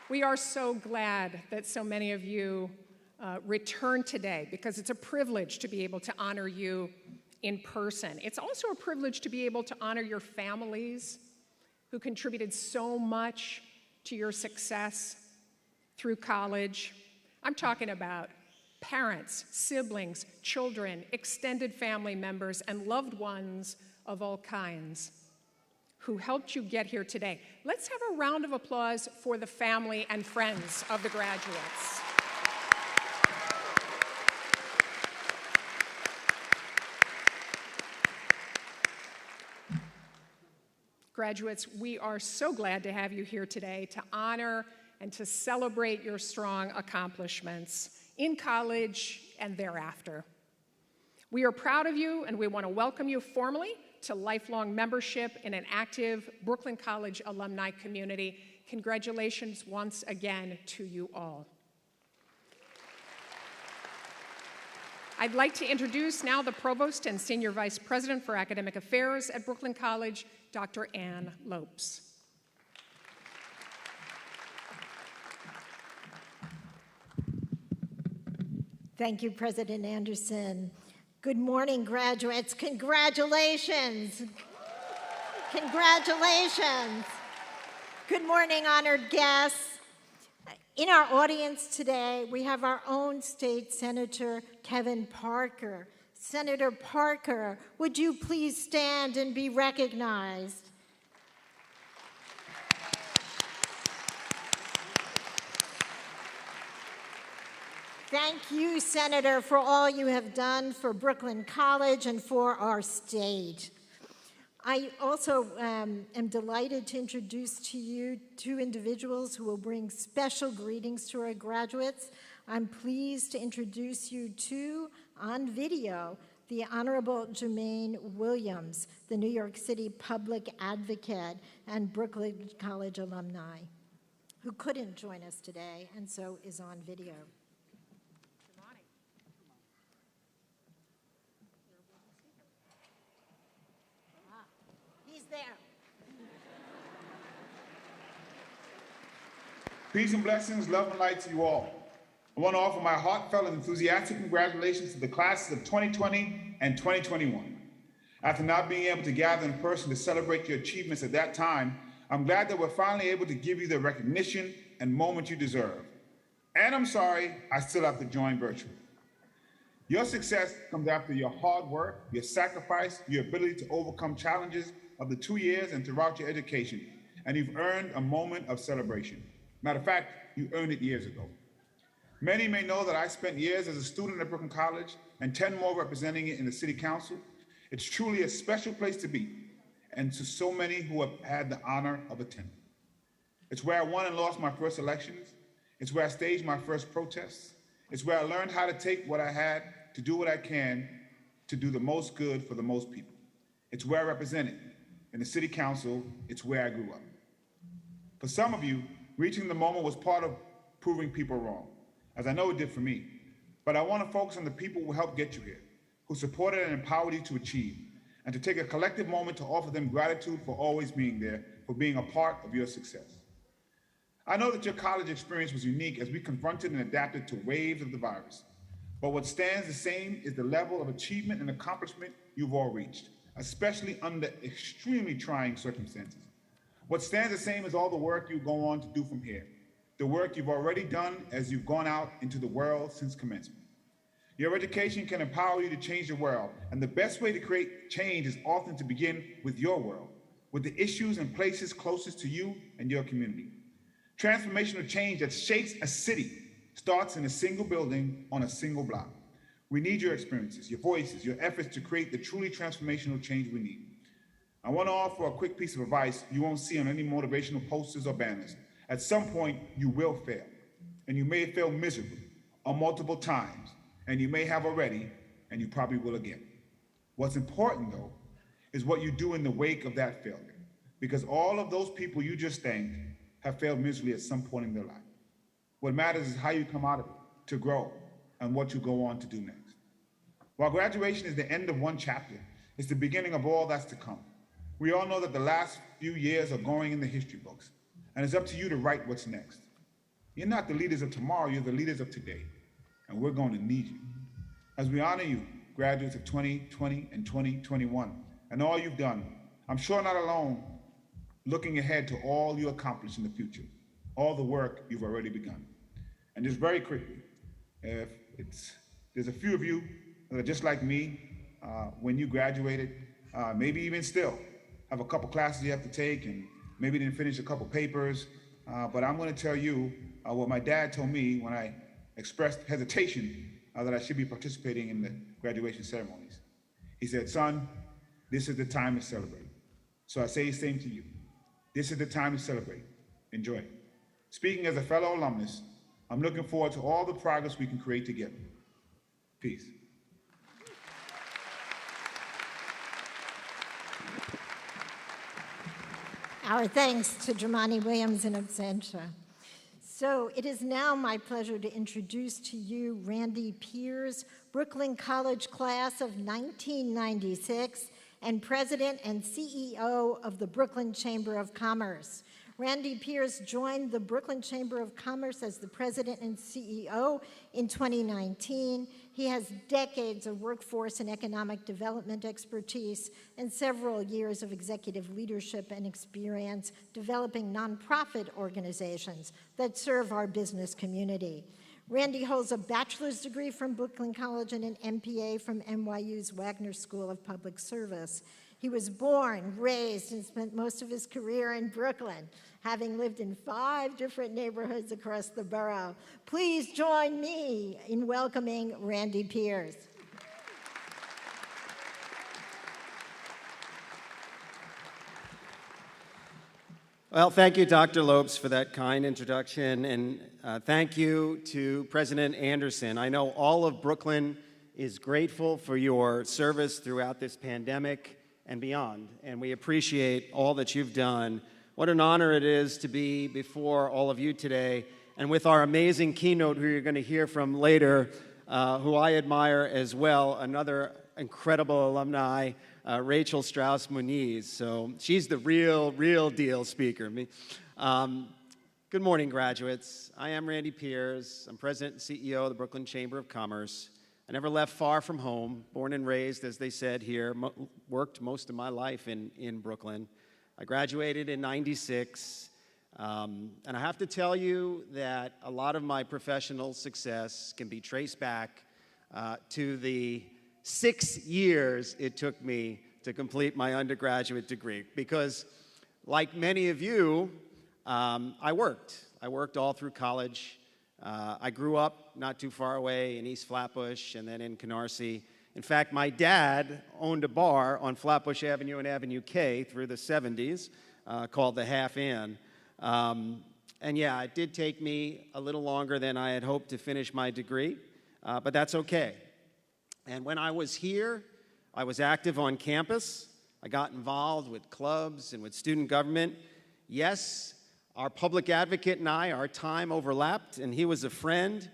We are so glad that so many of you return today, because it's a privilege to be able to honor you in person. It's also a privilege to be able to honor your families who contributed so much to your success through college. I'm talking about parents, siblings, children, extended family members, and loved ones of all kinds who helped you get here today. Let's have a round of applause for the family and friends of the graduates. Graduates, we are so glad to have you here today to honor and to celebrate your strong accomplishments in college and thereafter. We are proud of you, and we want to welcome you formally to lifelong membership in an active Brooklyn College alumni community. Congratulations once again to you all. I'd like to introduce now the Provost and Senior Vice President for Academic Affairs at Brooklyn College, Dr. Ann Lopes. Thank you, President Anderson. Good morning, graduates. Congratulations. Congratulations. Good morning, honored guests. In our audience today, we have our own state senator, Kevin Parker. Senator Parker, would you please stand and be recognized? Thank you, Senator, for all you have done for Brooklyn College and for our state. I also am delighted to introduce to you two individuals who will bring special greetings to our graduates. I'm pleased to introduce you to, on video, the Honorable Jumaane Williams, the New York City public advocate and Brooklyn College alumni, who couldn't join us today and so is on video. He's there. Peace and blessings, love and light to you all. I want to offer my heartfelt and enthusiastic congratulations to the classes of 2020 and 2021. After not being able to gather in person to celebrate your achievements at that time, I'm glad that we're finally able to give you the recognition and moment you deserve. And I'm sorry, I still have to join virtually. Your success comes after your hard work, your sacrifice, your ability to overcome challenges of the 2 years and throughout your education, and you've earned a moment of celebration. Matter of fact, you earned it years ago. Many may know that I spent years as a student at Brooklyn College and 10 more representing it in the City Council. It's truly a special place to be, and to so many who have had the honor of attending. It's where I won and lost my first elections. It's where I staged my first protests. It's where I learned how to take what I had to do what I can to do the most good for the most people. It's where I represented. In the City Council, it's where I grew up. For some of you, reaching the moment was part of proving people wrong, as I know it did for me. But I want to focus on the people who helped get you here, who supported and empowered you to achieve, and to take a collective moment to offer them gratitude for always being there, for being a part of your success. I know that your college experience was unique as we confronted and adapted to waves of the virus. But what stands the same is the level of achievement and accomplishment you've all reached, especially under extremely trying circumstances. What stands the same is all the work you go on to do from here, the work you've already done as you've gone out into the world since commencement. Your education can empower you to change the world, and the best way to create change is often to begin with your world, with the issues and places closest to you and your community. Transformational change that shakes a city starts in a single building on a single block. We need your experiences, your voices, your efforts to create the truly transformational change we need. I want to offer a quick piece of advice you won't see on any motivational posters or banners. At some point, you will fail, and you may fail miserably or multiple times, and you may have already, and you probably will again. What's important, though, is what you do in the wake of that failure, because all of those people you just thanked have failed miserably at some point in their life. What matters is how you come out of it, to grow, and what you go on to do next. While graduation is the end of one chapter, it's the beginning of all that's to come. We all know that the last few years are going in the history books, and it's up to you to write what's next. You're not the leaders of tomorrow, you're the leaders of today, and we're going to need you. As we honor you, graduates of 2020 and 2021, and all you've done, I'm sure not alone, looking ahead to all you accomplish in the future, all the work you've already begun. And just very quickly, there's a few of you that are just like me, when you graduated, maybe even still, have a couple classes you have to take and maybe didn't finish a couple papers, but I'm gonna tell you what my dad told me when I expressed hesitation that I should be participating in the graduation ceremonies. He said, son, this is the time to celebrate. So I say the same to you. This is the time to celebrate. Enjoy. Speaking as a fellow alumnus, I'm looking forward to all the progress we can create together. Peace. Our thanks to Jumaane Williams in absentia. So it is now my pleasure to introduce to you Randy Piers, Brooklyn College class of 1996 and president and CEO of the Brooklyn Chamber of Commerce. Randy Piers joined the Brooklyn Chamber of Commerce as the president and CEO in 2019. He has decades of workforce and economic development expertise and several years of executive leadership and experience developing nonprofit organizations that serve our business community. Randy holds a bachelor's degree from Brooklyn College and an MPA from NYU's Wagner School of Public Service. He was born, raised, and spent most of his career in Brooklyn, having lived in 5 different neighborhoods across the borough. Please join me in welcoming Randy Piers. Well, thank you, Dr. Lopes, for that kind introduction, and thank you to President Anderson. I know all of Brooklyn is grateful for your service throughout this pandemic and beyond, and we appreciate all that you've done. What an honor it is to be before all of you today, and with our amazing keynote who you're going to hear from later, who I admire as well, another incredible alumni, Rachel Strauss-Muñiz. So she's the real deal speaker. Good morning, graduates. I am Randy Piers. I'm president and CEO of the Brooklyn Chamber of Commerce. I never left far from home, born and raised, as they said here, worked most of my life in Brooklyn. I graduated in '96, and I have to tell you that a lot of my professional success can be traced back to the 6 years it took me to complete my undergraduate degree. Because, like many of you, I worked. I worked all through college. I grew up not too far away in East Flatbush and then in Canarsie. In fact, my dad owned a bar on Flatbush Avenue and Avenue K through the 70s called the Half Inn. And yeah, it did take me a little longer than I had hoped to finish my degree, but that's okay. And when I was here, I was active on campus. I got involved with clubs and with student government. Yes, our public advocate and I, our time overlapped, and he was a friend.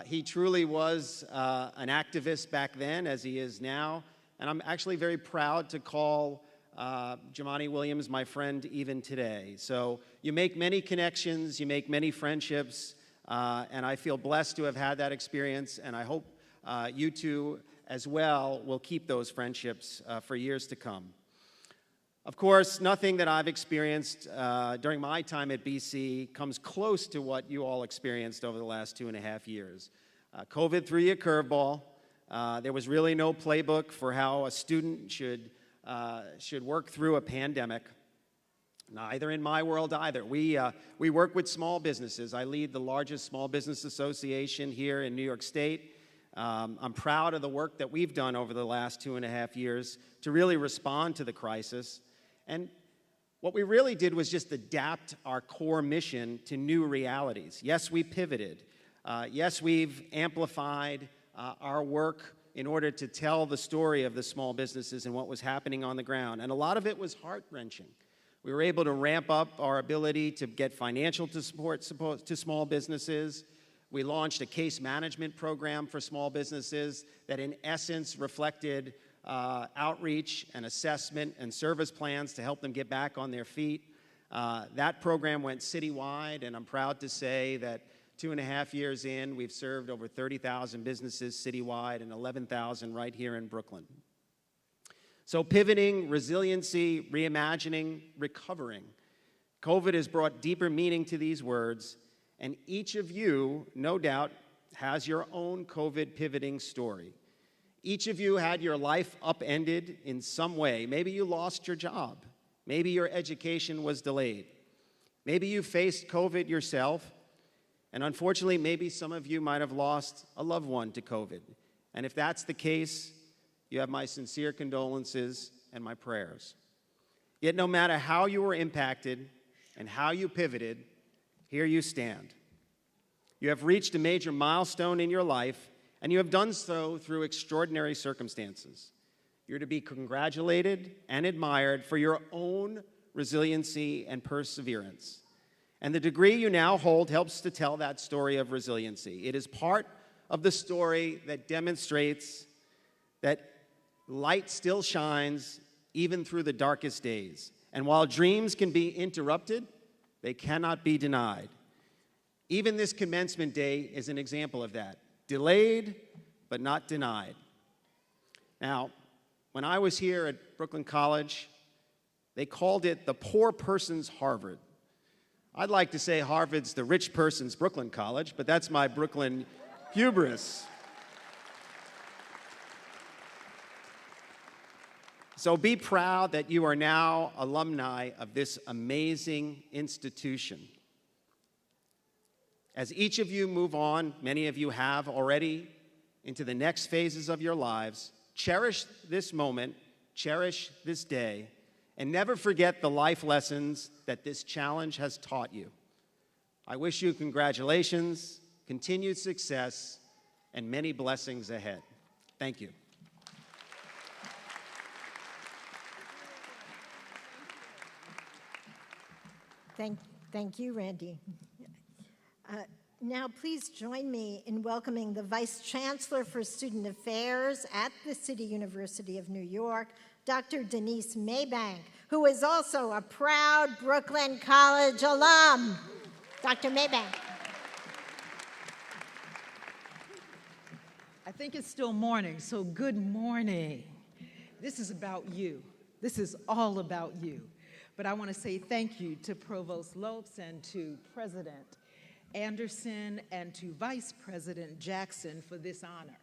He truly was an activist back then, as he is now. And I'm actually very proud to call Jumaane Williams my friend even today. So you make many connections, you make many friendships, and I feel blessed to have had that experience, and I hope you two as well will keep those friendships for years to come. Of course, nothing that I've experienced during my time at BC comes close to what you all experienced over the last 2.5 years. COVID threw you a curveball. There was really no playbook for how a student should work through a pandemic. Neither in my world either. We work with small businesses. I lead the largest small business association here in New York State. I'm proud of the work that we've done over the last 2.5 years to really respond to the crisis. And what we really did was just adapt our core mission to new realities. Yes, we pivoted. Yes, we've amplified our work in order to tell the story of the small businesses and what was happening on the ground. And a lot of it was heart-wrenching. We were able to ramp up our ability to get financial support to small businesses. We launched a case management program for small businesses that in essence reflected outreach and assessment and service plans to help them get back on their feet. That program went citywide, and I'm proud to say that 2.5 years in, we've served over 30,000 businesses citywide and 11,000 right here in Brooklyn. So pivoting, resiliency, reimagining, recovering. COVID has brought deeper meaning to these words, and each of you, no doubt, has your own COVID pivoting story. Each of you had your life upended in some way. Maybe you lost your job. Maybe your education was delayed. Maybe you faced COVID yourself. And unfortunately, maybe some of you might have lost a loved one to COVID. And if that's the case, you have my sincere condolences and my prayers. Yet no matter how you were impacted and how you pivoted, here you stand. You have reached a major milestone in your life, and you have done so through extraordinary circumstances. You're to be congratulated and admired for your own resiliency and perseverance. And the degree you now hold helps to tell that story of resiliency. It is part of the story that demonstrates that light still shines even through the darkest days. And while dreams can be interrupted, they cannot be denied. Even this commencement day is an example of that. Delayed, but not denied. Now, when I was here at Brooklyn College, they called it the poor person's Harvard. I'd like to say Harvard's the rich person's Brooklyn College, but that's my Brooklyn hubris. So be proud that you are now alumni of this amazing institution. As each of you move on, many of you have already, into the next phases of your lives, cherish this moment, cherish this day, and never forget the life lessons that this challenge has taught you. I wish you congratulations, continued success, and many blessings ahead. Thank you. Thank you, Randy. Now, please join me in welcoming the Vice Chancellor for Student Affairs at the City University of New York, Dr. Denise Maybank, who is also a proud Brooklyn College alum. Dr. Maybank. I think it's still morning, so good morning. This is about you. This is all about you. But I want to say thank you to Provost Lopes and to President Anderson and to Vice President Jackson for this honor.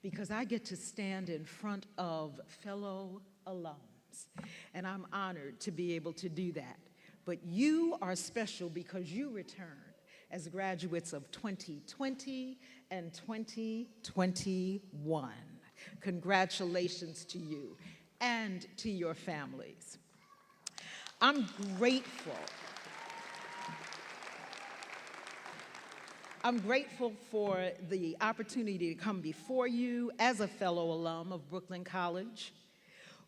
because I get to stand in front of fellow alums, and I'm honored to be able to do that. But you are special because you returned as graduates of 2020 and 2021. Congratulations to you and to your families. I'm grateful. I'm grateful for the opportunity to come before you as a fellow alum of Brooklyn College,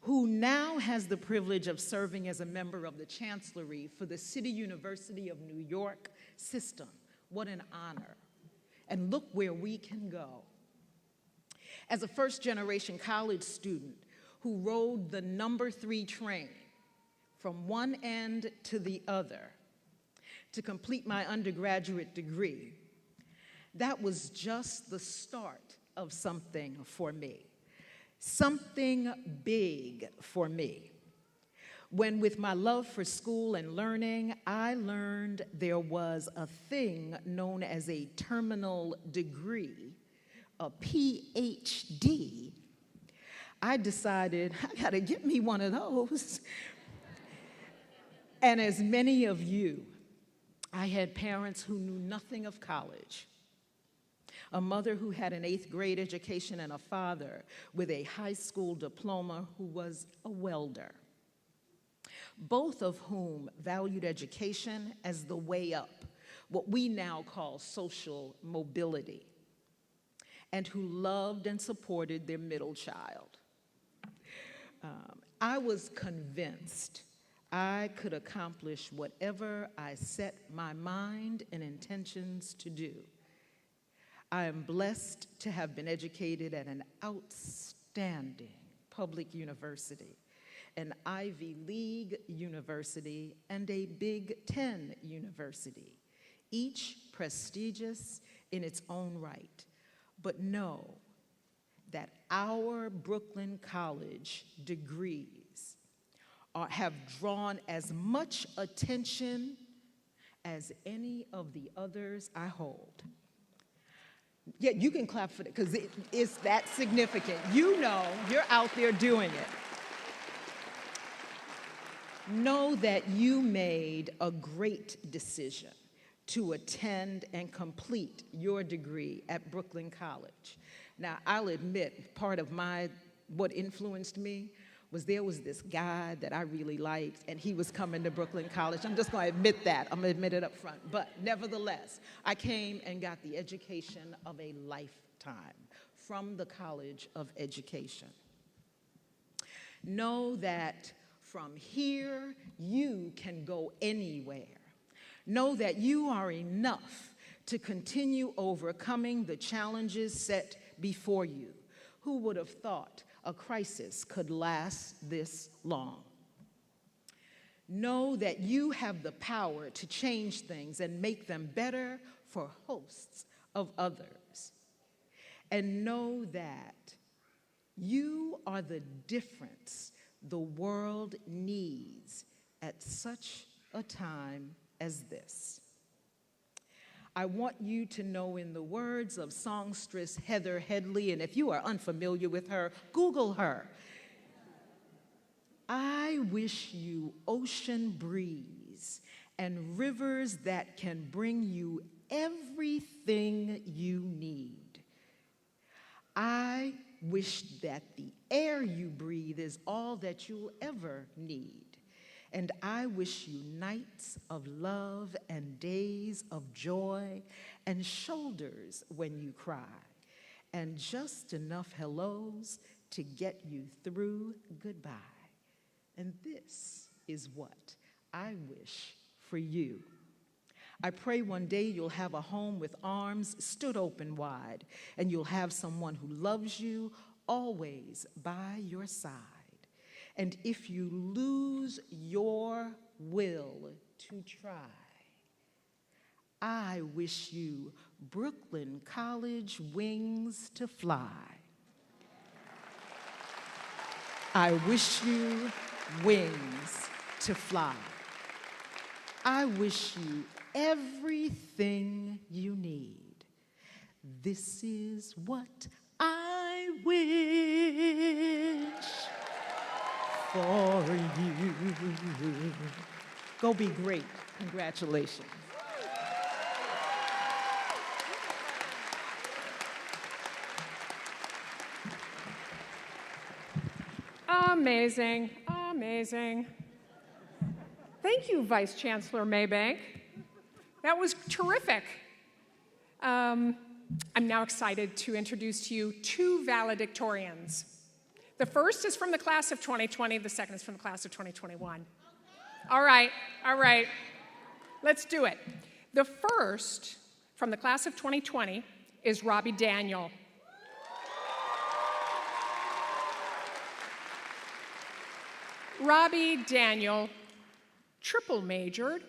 who now has the privilege of serving as a member of the Chancellery for the City University of New York system. What an honor. And look where we can go. As a first-generation college student who rode the number 3 train from one end to the other to complete my undergraduate degree, that was just the start of something for me, something big for me. When, with my love for school and learning, I learned there was a thing known as a terminal degree, a PhD, I decided I gotta get me one of those. And as many of you, I had parents who knew nothing of college, a mother who had an 8th grade education, and a father with a high school diploma who was a welder, both of whom valued education as the way up, what we now call social mobility, and who loved and supported their middle child. I was convinced I could accomplish whatever I set my mind and intentions to do. I am blessed to have been educated at an outstanding public university, an Ivy League university, and a Big Ten university, each prestigious in its own right. But know that our Brooklyn College degrees have drawn as much attention as any of the others I hold. Yeah, you can clap for it, because it's that significant. You know, you're out there doing it. Know that you made a great decision to attend and complete your degree at Brooklyn College. Now, I'll admit, part of what influenced me was there was this guy that I really liked, and he was coming to Brooklyn College. I'm just going to admit that. I'm going to admit it up front. But nevertheless, I came and got the education of a lifetime from the College of Education. Know that from here, you can go anywhere. Know that you are enough to continue overcoming the challenges set before you. Who would have thought a crisis could last this long? Know that you have the power to change things and make them better for hosts of others. And know that you are the difference the world needs at such a time as this. I want you to know, in the words of songstress Heather Headley, and if you are unfamiliar with her, Google her. I wish you ocean breeze and rivers that can bring you everything you need. I wish that the air you breathe is all that you'll ever need. And I wish you nights of love and days of joy and shoulders when you cry, and just enough hellos to get you through goodbye. And this is what I wish for you. I pray one day you'll have a home with arms stood open wide, and you'll have someone who loves you always by your side. And if you lose your will to try, I wish you Brooklyn College wings to fly. I wish you wings to fly. I wish you everything you need. This is what I wish for you. Go be great. Congratulations. Amazing, amazing. Thank you, Vice Chancellor Maybank. That was terrific. I'm now excited to introduce to you two valedictorians. The first is from the class of 2020, the second is from the class of 2021. All right, let's do it. The first from the class of 2020 is Roby Daniel. Roby Daniel triple majored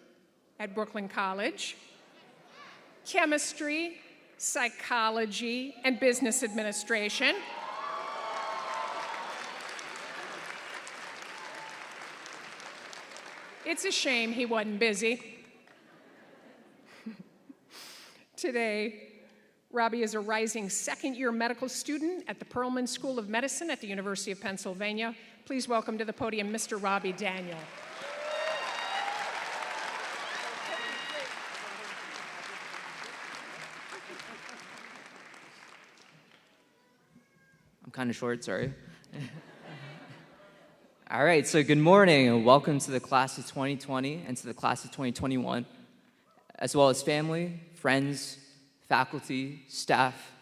at Brooklyn College, chemistry, psychology, and business administration. It's a shame he wasn't busy. Today, Roby is a rising second-year medical student at the Perelman School of Medicine at the University of Pennsylvania. Please welcome to the podium Mr. Roby Daniel. I'm kind of short, sorry. All right, so good morning and welcome to the class of 2020 and to the class of 2021, as well as family, friends, faculty, staff,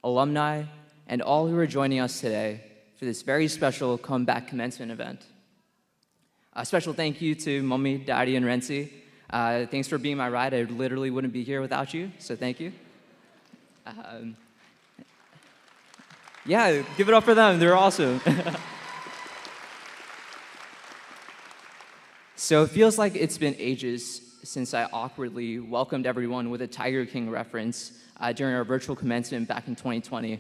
alumni, and all who are joining us today for this very special Comeback Commencement event. A special thank you to Mommy, Daddy, and Renzi. Thanks for being my ride. I literally wouldn't be here without you, so thank you. Yeah, give it up for them. They're awesome. So it feels like it's been ages since I awkwardly welcomed everyone with a Tiger King reference during our virtual commencement back in 2020.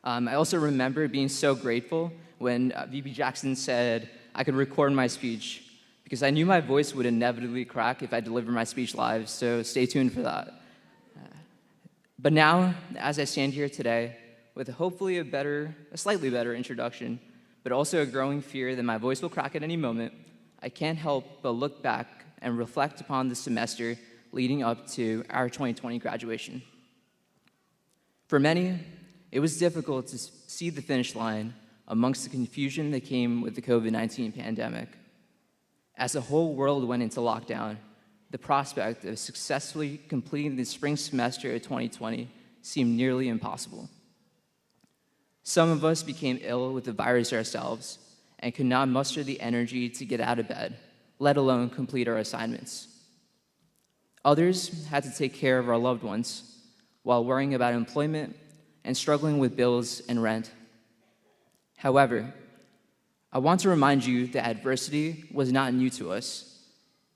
I also remember being so grateful when VP Jackson said I could record my speech because I knew my voice would inevitably crack if I delivered my speech live, so stay tuned for that. But now, as I stand here today, with hopefully a slightly better introduction, but also a growing fear that my voice will crack at any moment, I can't help but look back and reflect upon the semester leading up to our 2020 graduation. For many, it was difficult to see the finish line amongst the confusion that came with the COVID-19 pandemic. As the whole world went into lockdown, the prospect of successfully completing the spring semester of 2020 seemed nearly impossible. Some of us became ill with the virus ourselves and could not muster the energy to get out of bed, let alone complete our assignments. Others had to take care of our loved ones while worrying about employment and struggling with bills and rent. However, I want to remind you that adversity was not new to us,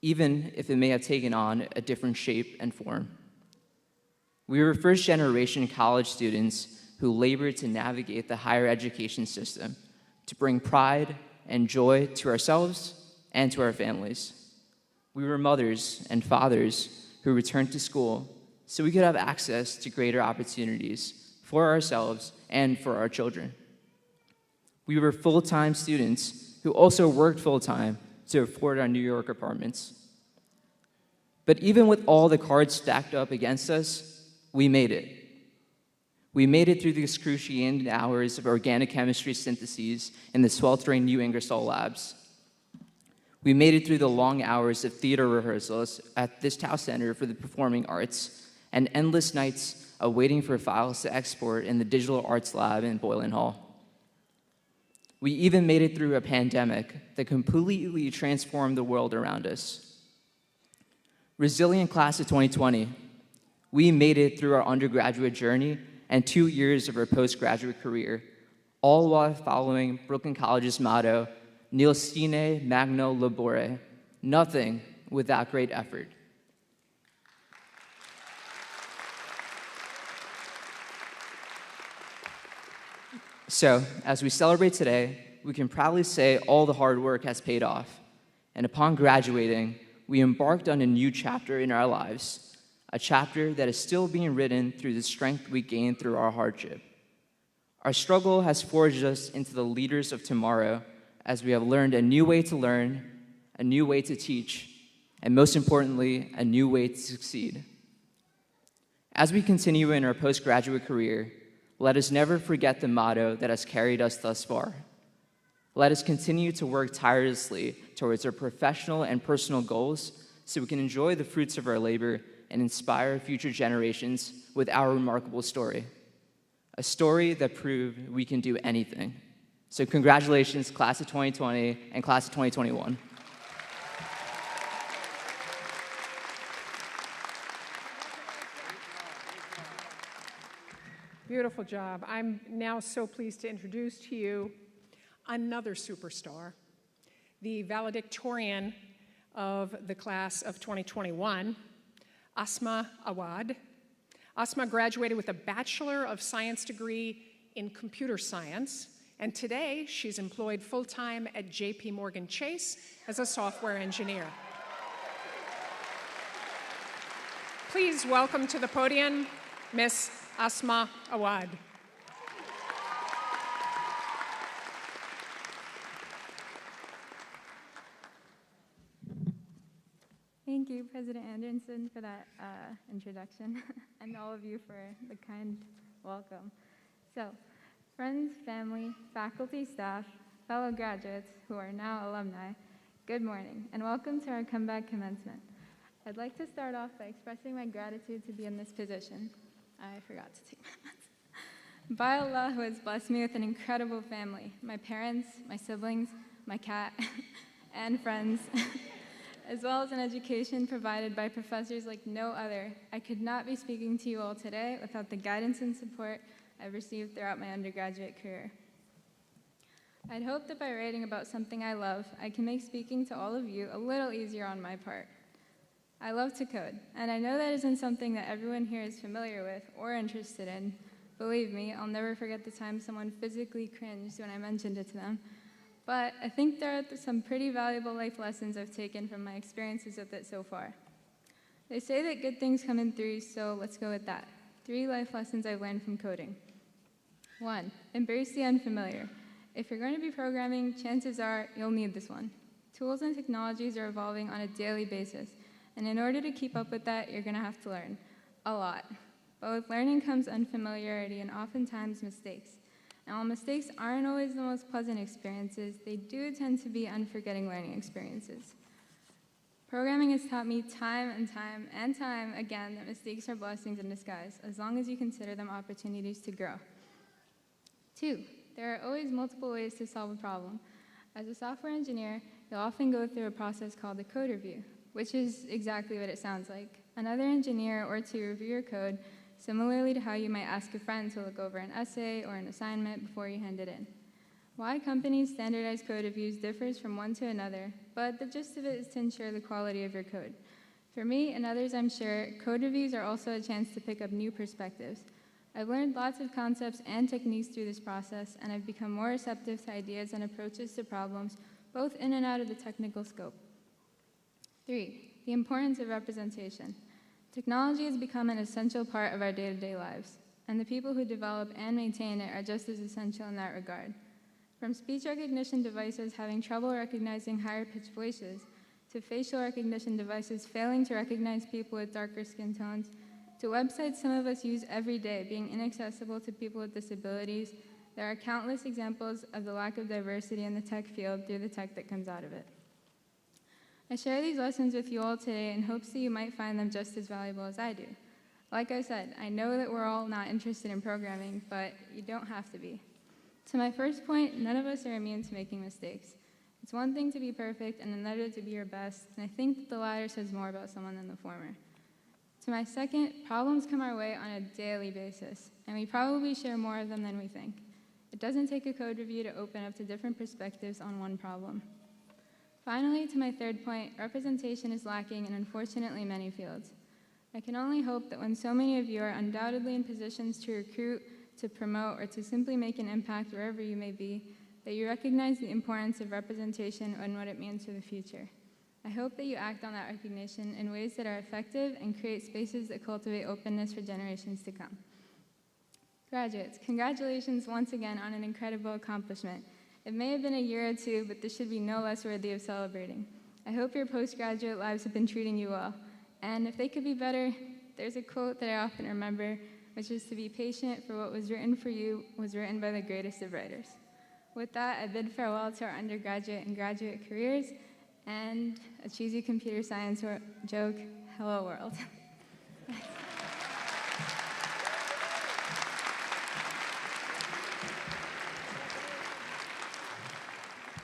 even if it may have taken on a different shape and form. We were first-generation college students who labored to navigate the higher education system to bring pride and joy to ourselves and to our families. We were mothers and fathers who returned to school so we could have access to greater opportunities for ourselves and for our children. We were full-time students who also worked full-time to afford our New York apartments. But even with all the cards stacked up against us, we made it. We made it through the excruciating hours of organic chemistry syntheses in the sweltering New Ingersoll labs. We made it through the long hours of theater rehearsals at this Tau Center for the Performing Arts and endless nights of waiting for files to export in the Digital Arts Lab in Boylan Hall. We even made it through a pandemic that completely transformed the world around us. Resilient class of 2020, we made it through our undergraduate journey and 2 years of our postgraduate career, all while following Brooklyn College's motto, Nil sine magno labore, nothing without great effort. So, as we celebrate today, we can proudly say all the hard work has paid off, and upon graduating, we embarked on a new chapter in our lives, a chapter that is still being written through the strength we gained through our hardship. Our struggle has forged us into the leaders of tomorrow as we have learned a new way to learn, a new way to teach, and most importantly, a new way to succeed. As we continue in our postgraduate career, let us never forget the motto that has carried us thus far. Let us continue to work tirelessly towards our professional and personal goals so we can enjoy the fruits of our labor and inspire future generations with our remarkable story. A story that proved we can do anything. So congratulations, class of 2020 and class of 2021. Beautiful job. I'm now so pleased to introduce to you another superstar, the valedictorian of the class of 2021, Asma Awad. Asma graduated with a Bachelor of Science degree in computer science, and today she's employed full-time at JP Morgan Chase as a software engineer. Please welcome to the podium, Miss Asma Awad. Thank you, President Anderson, for that introduction, and all of you for the kind welcome. So, friends, family, faculty, staff, fellow graduates who are now alumni, good morning, and welcome to our Comeback Commencement. I'd like to start off by expressing my gratitude to be in this position. I forgot to take my meds. By Allah, who has blessed me with an incredible family, my parents, my siblings, my cat, and friends, as well as an education provided by professors like no other, I could not be speaking to you all today without the guidance and support I've received throughout my undergraduate career. I'd hope that by writing about something I love, I can make speaking to all of you a little easier on my part. I love to code, and I know that isn't something that everyone here is familiar with or interested in. Believe me, I'll never forget the time someone physically cringed when I mentioned it to them. But I think there are some pretty valuable life lessons I've taken from my experiences with it so far. They say that good things come in threes, so let's go with that. 3 life lessons I've learned from coding. 1, embrace the unfamiliar. If you're going to be programming, chances are you'll need this one. Tools and technologies are evolving on a daily basis, and in order to keep up with that, you're going to have to learn a lot. But with learning comes unfamiliarity and oftentimes mistakes. And while mistakes aren't always the most pleasant experiences, they do tend to be unforgetting learning experiences. Programming has taught me time and time again that mistakes are blessings in disguise, as long as you consider them opportunities to grow. 2, there are always multiple ways to solve a problem. As a software engineer, you'll often go through a process called a code review, which is exactly what it sounds like. Another engineer or two review your code, similarly to how you might ask a friend to look over an essay or an assignment before you hand it in. Why companies standardize code reviews differs from one to another, but the gist of it is to ensure the quality of your code. For me and others, I'm sure, code reviews are also a chance to pick up new perspectives. I've learned lots of concepts and techniques through this process, and I've become more receptive to ideas and approaches to problems, both in and out of the technical scope. 3, the importance of representation. Technology has become an essential part of our day-to-day lives, and the people who develop and maintain it are just as essential in that regard. From speech recognition devices having trouble recognizing higher-pitched voices, to facial recognition devices failing to recognize people with darker skin tones, to websites some of us use every day being inaccessible to people with disabilities, there are countless examples of the lack of diversity in the tech field through the tech that comes out of it. I share these lessons with you all today in hopes that you might find them just as valuable as I do. Like I said, I know that we're all not interested in programming, but you don't have to be. To my first point, none of us are immune to making mistakes. It's one thing to be perfect and another to be your best, and I think that the latter says more about someone than the former. To my second, problems come our way on a daily basis, and we probably share more of them than we think. It doesn't take a code review to open up to different perspectives on one problem. Finally, to my third point, representation is lacking in unfortunately many fields. I can only hope that when so many of you are undoubtedly in positions to recruit, to promote, or to simply make an impact wherever you may be, that you recognize the importance of representation and what it means for the future. I hope that you act on that recognition in ways that are effective and create spaces that cultivate openness for generations to come. Graduates, congratulations once again on an incredible accomplishment. It may have been a year or two, but this should be no less worthy of celebrating. I hope your postgraduate lives have been treating you well. And if they could be better, there's a quote that I often remember, which is to be patient, for what was written for you was written by the greatest of writers. With that, I bid farewell to our undergraduate and graduate careers, and a cheesy computer science joke, hello world.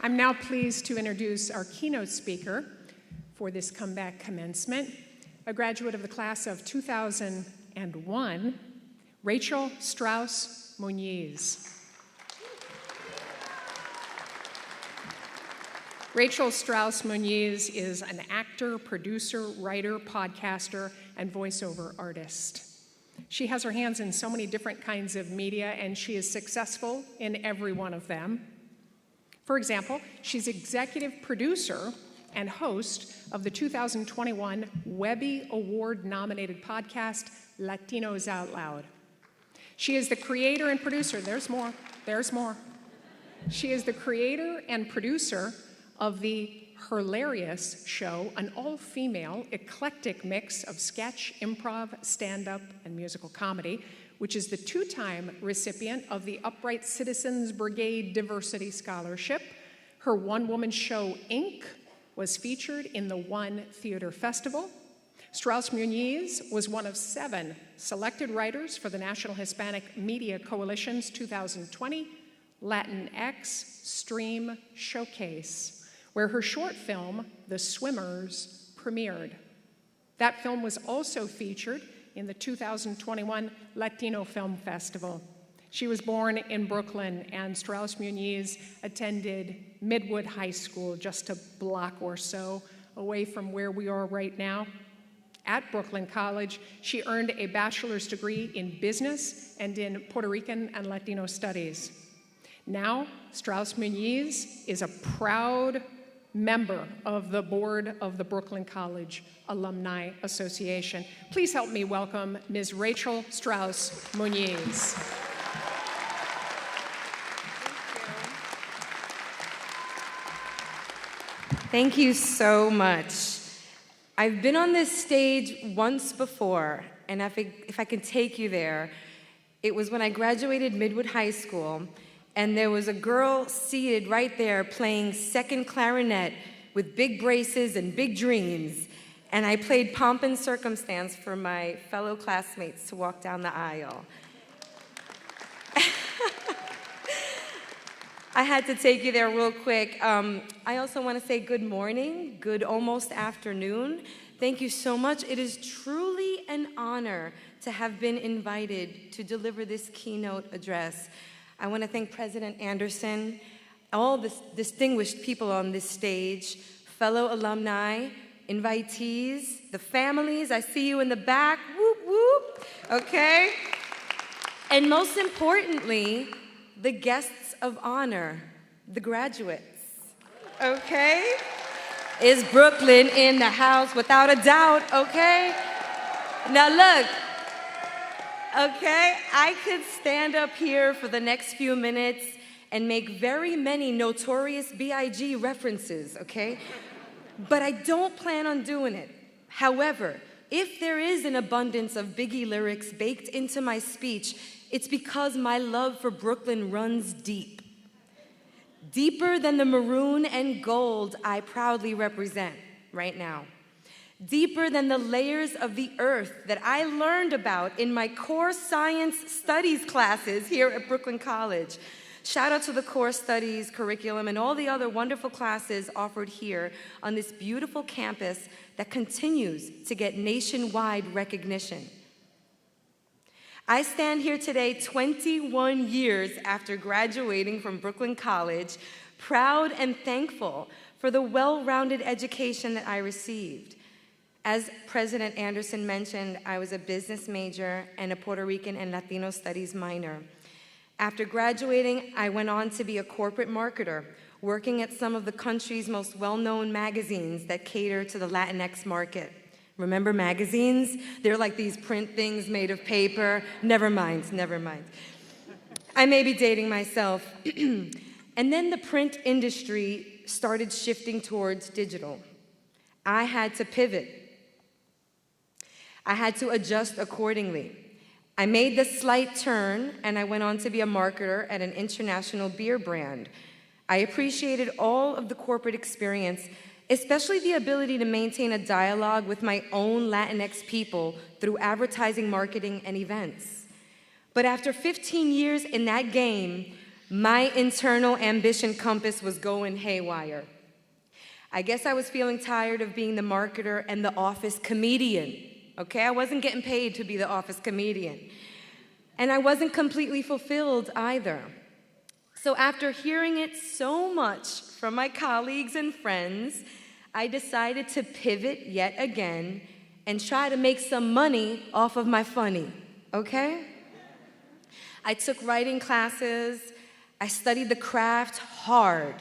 I'm now pleased to introduce our keynote speaker for this comeback commencement, a graduate of the class of 2001, Rachel Strauss-Muñiz. Rachel Strauss-Muñiz is an actor, producer, writer, podcaster, and voiceover artist. She has her hands in so many different kinds of media, and she is successful in every one of them. For example, she's executive producer and host of the 2021 Webby Award-nominated podcast, Latinos Out Loud. She is the creator and producer, there's more. She is the creator and producer of the hilarious show, an all-female, eclectic mix of sketch, improv, stand-up, and musical comedy, which is the two-time recipient of the Upright Citizens Brigade Diversity Scholarship. Her one-woman show, Inc., was featured in the One Theater Festival. Strauss-Muñiz was one of 7 selected writers for the National Hispanic Media Coalition's 2020 Latinx Stream Showcase, where her short film, The Swimmers, premiered. That film was also featured in the 2021 Latino Film Festival. She was born in Brooklyn, and Strauss-Muñiz attended Midwood High School, just a block or so away from where we are right now. At Brooklyn College, she earned a bachelor's degree in business and in Puerto Rican and Latino studies. Now, Strauss-Muñiz is a proud member of the board of the Brooklyn College Alumni Association. Please help me welcome Ms. Rachel Strauss-Muñiz. Thank you so much. I've been on this stage once before, and if I can take you there, it was when I graduated Midwood High School, and there was a girl seated right there playing second clarinet with big braces and big dreams, and I played Pomp and Circumstance for my fellow classmates to walk down the aisle. I had to take you there real quick. I also want to say good morning, good almost afternoon. Thank you so much. It is truly an honor to have been invited to deliver this keynote address. I want to thank President Anderson, all the distinguished people on this stage, fellow alumni, invitees, the families, I see you in the back, whoop, whoop, okay? And most importantly, the guests of honor, the graduates, okay? Is Brooklyn in the house? Without a doubt, okay? Now look, okay, I could stand up here for the next few minutes and make very many Notorious B.I.G. references, okay? But I don't plan on doing it. However, if there is an abundance of Biggie lyrics baked into my speech, it's because my love for Brooklyn runs deep. Deeper than the maroon and gold I proudly represent right now. Deeper than the layers of the earth that I learned about in my core science studies classes here at Brooklyn College. Shout out to the core studies curriculum and all the other wonderful classes offered here on this beautiful campus that continues to get nationwide recognition. I stand here today 21 years after graduating from Brooklyn College, proud and thankful for the well-rounded education that I received. As President Anderson mentioned, I was a business major and a Puerto Rican and Latino studies minor. After graduating, I went on to be a corporate marketer, working at some of the country's most well-known magazines that cater to the Latinx market. Remember magazines? They're like these print things made of paper. Never mind, never mind. I may be dating myself. And then the print industry started shifting towards digital. I had to pivot. I had to adjust accordingly. I made the slight turn, and I went on to be a marketer at an international beer brand. I appreciated all of the corporate experience, especially the ability to maintain a dialogue with my own Latinx people through advertising, marketing, and events. But after 15 years in that game, my internal ambition compass was going haywire. I guess I was feeling tired of being the marketer and the office comedian. Okay, I wasn't getting paid to be the office comedian. And I wasn't completely fulfilled either. So after hearing it so much from my colleagues and friends, I decided to pivot yet again and try to make some money off of my funny, okay? I took writing classes, I studied the craft hard,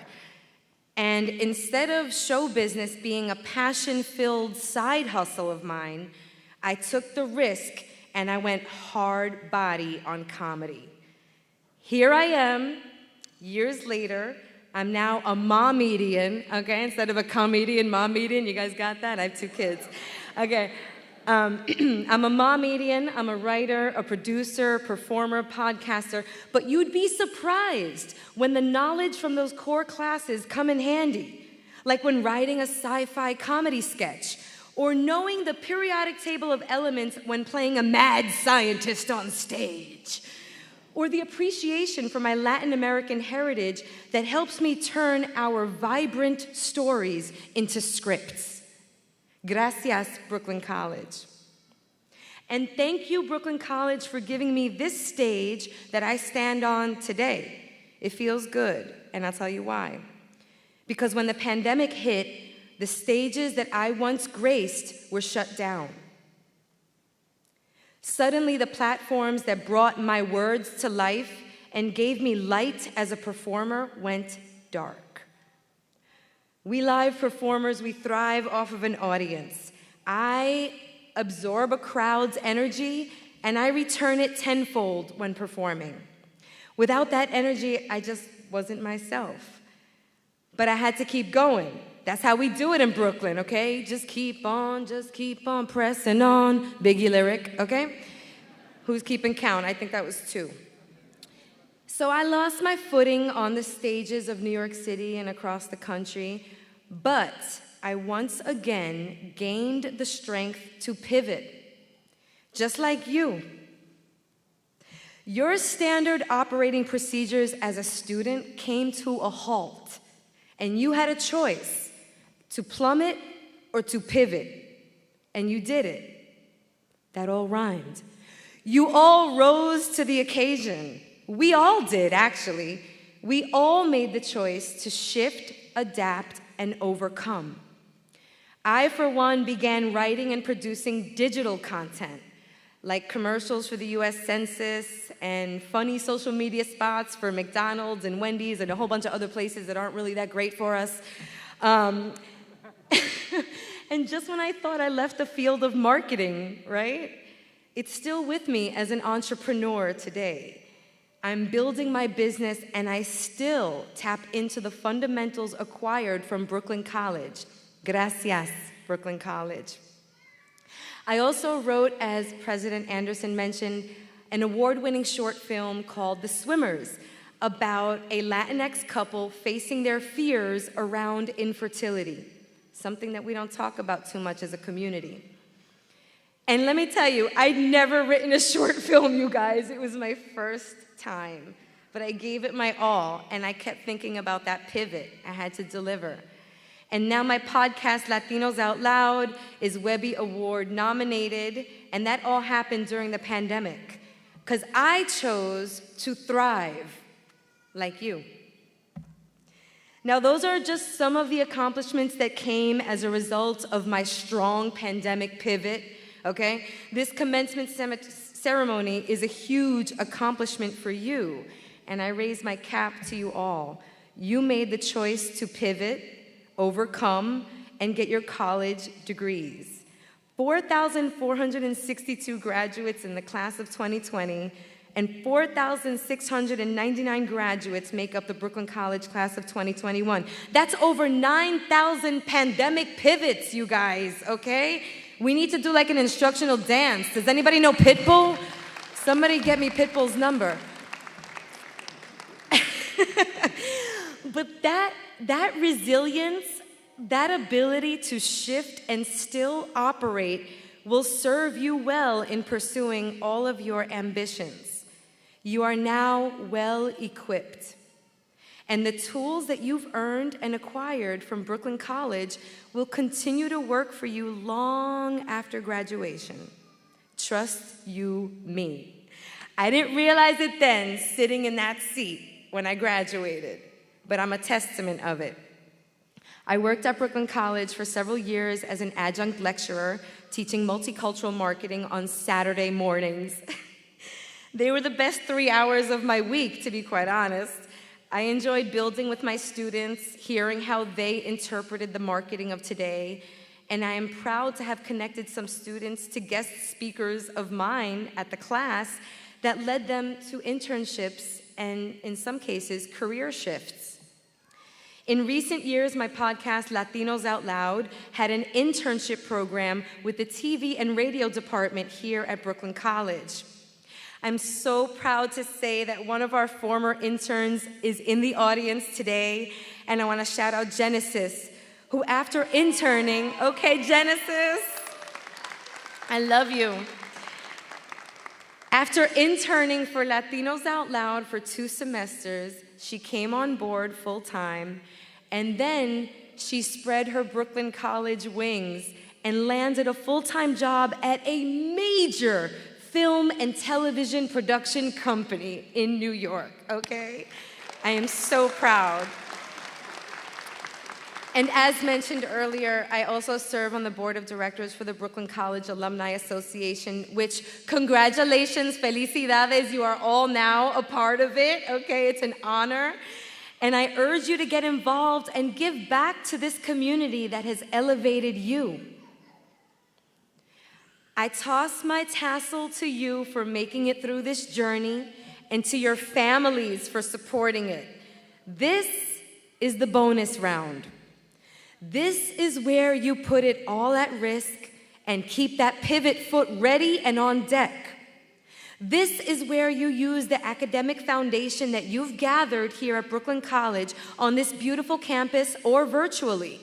and instead of show business being a passion-filled side hustle of mine, I took the risk and I went hard body on comedy. Here I am, years later. I'm now a momedian, okay? Instead of a comedian, momedian. You guys got that? I have 2 kids. Okay. I'm a momedian. I'm a writer, a producer, performer, podcaster. But you'd be surprised when the knowledge from those core classes come in handy. Like when writing a sci-fi comedy sketch, or knowing the periodic table of elements when playing a mad scientist on stage, or the appreciation for my Latin American heritage that helps me turn our vibrant stories into scripts. Gracias, Brooklyn College. And thank you, Brooklyn College, for giving me this stage that I stand on today. It feels good, and I'll tell you why. Because when the pandemic hit, the stages that I once graced were shut down. Suddenly, the platforms that brought my words to life and gave me light as a performer went dark. We live performers, we thrive off of an audience. I absorb a crowd's energy, and I return it tenfold when performing. Without that energy, I just wasn't myself. But I had to keep going. That's how we do it in Brooklyn, okay? Just keep on pressing on. Biggie lyric, okay? Who's keeping count? I think that was 2. So I lost my footing on the stages of New York City and across the country, but I once again gained the strength to pivot, just like you. Your standard operating procedures as a student came to a halt, and you had a choice. To plummet or to pivot, and you did it. That all rhymed. You all rose to the occasion. We all did, actually. We all made the choice to shift, adapt, and overcome. I, for one, began writing and producing digital content, like commercials for the US Census and funny social media spots for McDonald's and Wendy's and a whole bunch of other places that aren't really that great for us. And just when I thought I left the field of marketing, right? It's still with me as an entrepreneur today. I'm building my business, and I still tap into the fundamentals acquired from Brooklyn College. Gracias, Brooklyn College. I also wrote, as President Anderson mentioned, an award-winning short film called The Swimmers, about a Latinx couple facing their fears around infertility, something that we don't talk about too much as a community. And let me tell you, I'd never written a short film, you guys. It was my first time. But I gave it my all, and I kept thinking about that pivot I had to deliver. And now my podcast, Latinos Out Loud, is Webby Award nominated, and that all happened during the pandemic, because I chose to thrive like you. Now, those are just some of the accomplishments that came as a result of my strong pandemic pivot, okay? This commencement ceremony is a huge accomplishment for you, and I raise my cap to you all. You made the choice to pivot, overcome, and get your college degrees. 4,462 graduates in the class of 2020, and 4,699 graduates make up the Brooklyn College class of 2021. That's over 9,000 pandemic pivots, you guys, okay? We need to do like an instructional dance. Does anybody know Pitbull? Somebody get me Pitbull's number. But that resilience, that ability to shift and still operate will serve you well in pursuing all of your ambitions. You are now well equipped. And the tools that you've earned and acquired from Brooklyn College will continue to work for you long after graduation. Trust you me. I didn't realize it then, sitting in that seat when I graduated, but I'm a testament of it. I worked at Brooklyn College for several years as an adjunct lecturer, teaching multicultural marketing on Saturday mornings. They were the best 3 hours of my week, to be quite honest. I enjoyed building with my students, hearing how they interpreted the marketing of today, and I am proud to have connected some students to guest speakers of mine at the class that led them to internships and, in some cases, career shifts. In recent years, my podcast, Latinos Out Loud, had an internship program with the TV and radio department here at Brooklyn College. I'm so proud to say that one of our former interns is in the audience today, and I want to shout out Genesis, who after interning, okay, Genesis, I love you. After interning for Latinos Out Loud for 2 semesters, she came on board full-time, and then she spread her Brooklyn College wings and landed a full-time job at a major film and television production company in New York, okay? I am so proud. And as mentioned earlier, I also serve on the board of directors for the Brooklyn College Alumni Association, which, congratulations, felicidades, you are all now a part of it, okay? It's an honor. And I urge you to get involved and give back to this community that has elevated you. I toss my tassel to you for making it through this journey and to your families for supporting it. This is the bonus round. This is where you put it all at risk and keep that pivot foot ready and on deck. This is where you use the academic foundation that you've gathered here at Brooklyn College on this beautiful campus or virtually.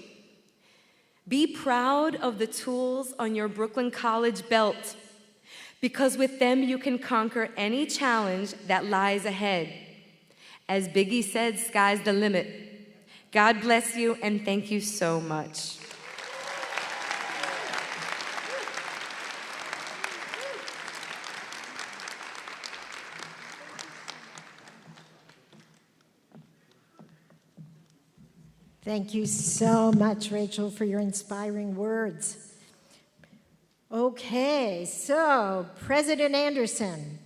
Be proud of the tools on your Brooklyn College belt, because with them you can conquer any challenge that lies ahead. As Biggie said, sky's the limit. God bless you, and thank you so much. Thank you so much, Rachel, for your inspiring words. Okay, so President Anderson,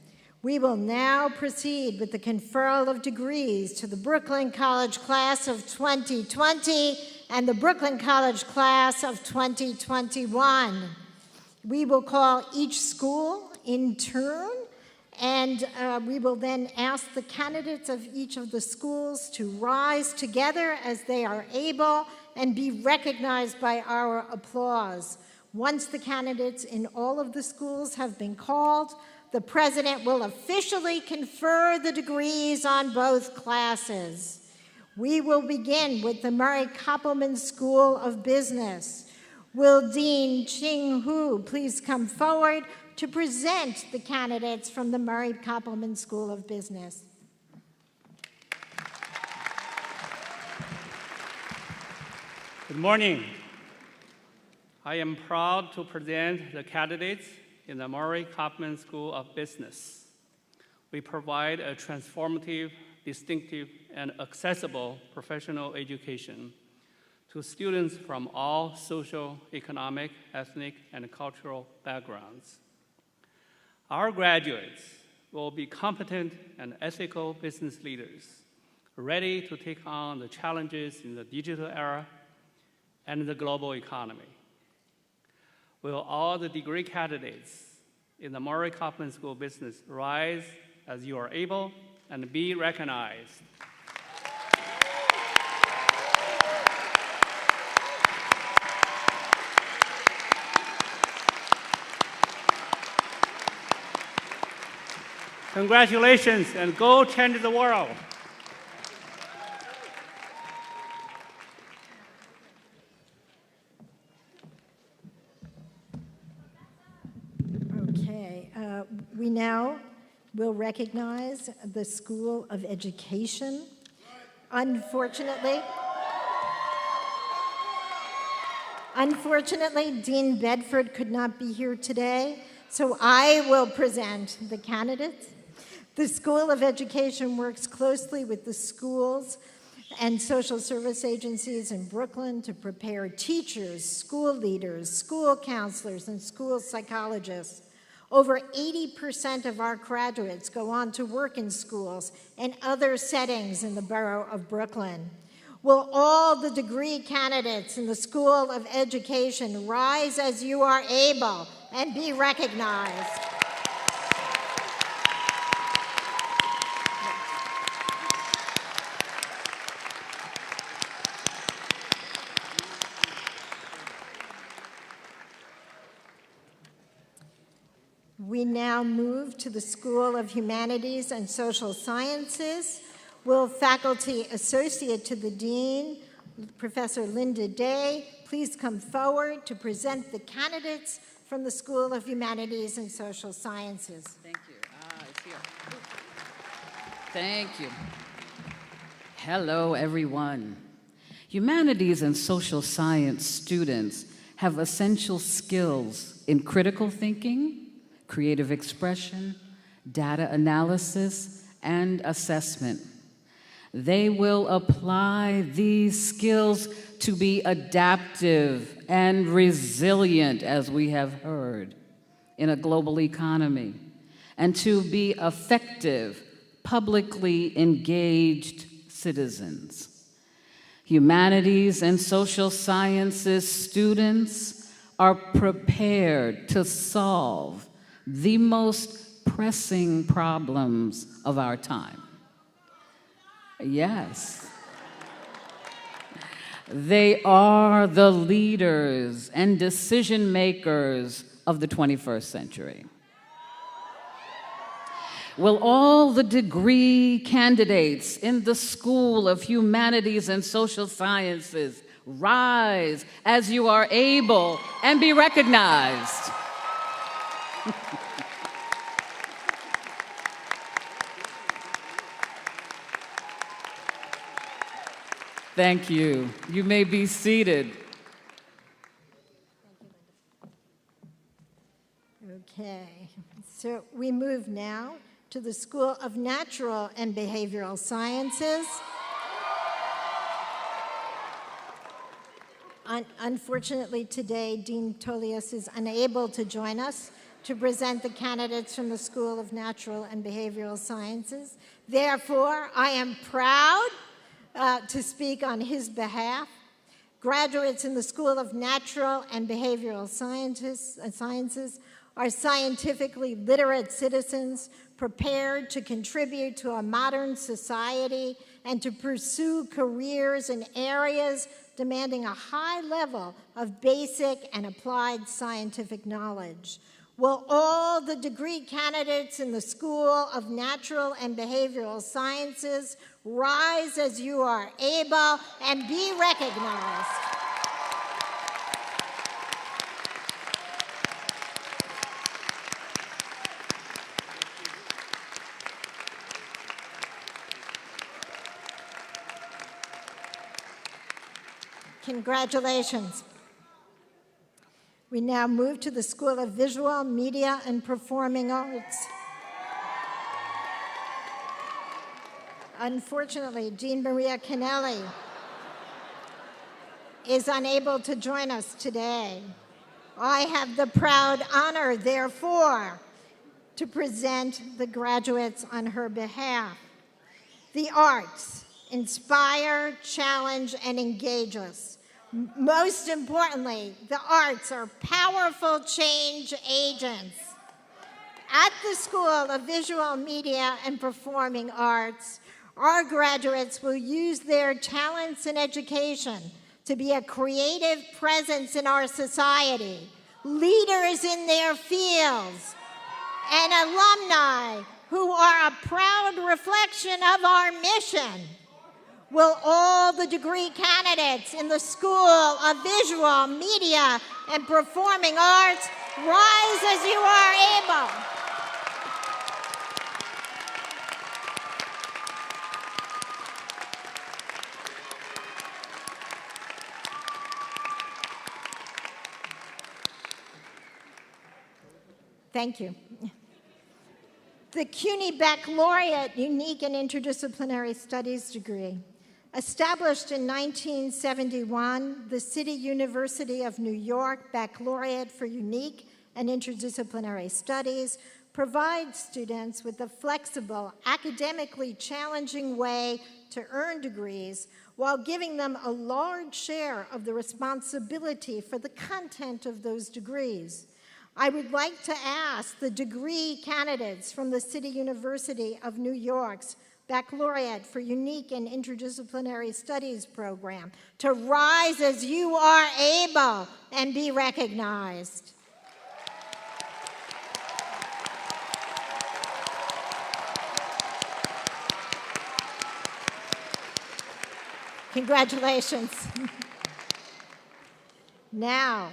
we will now proceed with the conferral of degrees to the Brooklyn College class of 2020 and the Brooklyn College class of 2021. We will call each school in turn, and we will then ask the candidates of each of the schools to rise together as they are able and be recognized by our applause. Once the candidates in all of the schools have been called, the president will officially confer the degrees on both classes. We will begin with the Murray Koppelman School of Business. Will Dean Ching Hu please come forward to present the candidates from the Murray Koppelman School of Business? Good morning. I am proud to present the candidates in the Murray Koppelman School of Business. We provide a transformative, distinctive, and accessible professional education to students from all social, economic, ethnic, and cultural backgrounds. Our graduates will be competent and ethical business leaders, ready to take on the challenges in the digital era and the global economy. Will all the degree candidates in the Murray Koppelman School of Business rise as you are able and be recognized. Congratulations, and go change the world. Okay, we now will recognize the School of Education. Unfortunately, Dean Bedford could not be here today, so I will present the candidates. The School of Education works closely with the schools and social service agencies in Brooklyn to prepare teachers, school leaders, school counselors, and school psychologists. Over 80% of our graduates go on to work in schools and other settings in the borough of Brooklyn. Will all the degree candidates in the School of Education rise as you are able and be recognized? We now move to the School of Humanities and Social Sciences. Will Faculty Associate to the Dean, Professor Linda Day, please come forward to present the candidates from the School of Humanities and Social Sciences. Thank you. It's here. Thank you. Hello, everyone. Humanities and social science students have essential skills in critical thinking, creative expression, data analysis, and assessment. They will apply these skills to be adaptive and resilient, as we have heard, in a global economy, and to be effective, publicly engaged citizens. Humanities and social sciences students are prepared to solve the most pressing problems of our time. Yes. They are the leaders and decision makers of the 21st century. Will all the degree candidates in the School of Humanities and Social Sciences rise as you are able and be recognized? Thank you. You may be seated. Okay, so we move now to the School of Natural and Behavioral Sciences. Unfortunately today, Dean Tolias is unable to join us to present the candidates from the School of Natural and Behavioral Sciences. Therefore, I am proud to speak on his behalf. Graduates in the School of Natural and Behavioral Sciences are scientifically literate citizens prepared to contribute to a modern society and to pursue careers in areas demanding a high level of basic and applied scientific knowledge. Will all the degree candidates in the School of Natural and Behavioral Sciences rise as you are able and be recognized? Congratulations. We now move to the School of Visual, Media, and Performing Arts. Unfortunately, Jean Maria Kennelly is unable to join us today. I have the proud honor, therefore, to present the graduates on her behalf. The arts inspire, challenge, and engage us. Most importantly, the arts are powerful change agents. At the School of Visual Media and Performing Arts, our graduates will use their talents and education to be a creative presence in our society, leaders in their fields, and alumni who are a proud reflection of our mission. Will all the degree candidates in the School of Visual, Media, and Performing Arts rise as you are able? Thank you. The CUNY Baccalaureate Unique and Interdisciplinary Studies degree. Established in 1971, the City University of New York Baccalaureate for Unique and Interdisciplinary Studies provides students with a flexible, academically challenging way to earn degrees while giving them a large share of the responsibility for the content of those degrees. I would like to ask the degree candidates from the City University of New York's Baccalaureate for Unique and Interdisciplinary Studies program to rise as you are able and be recognized. Congratulations. Now,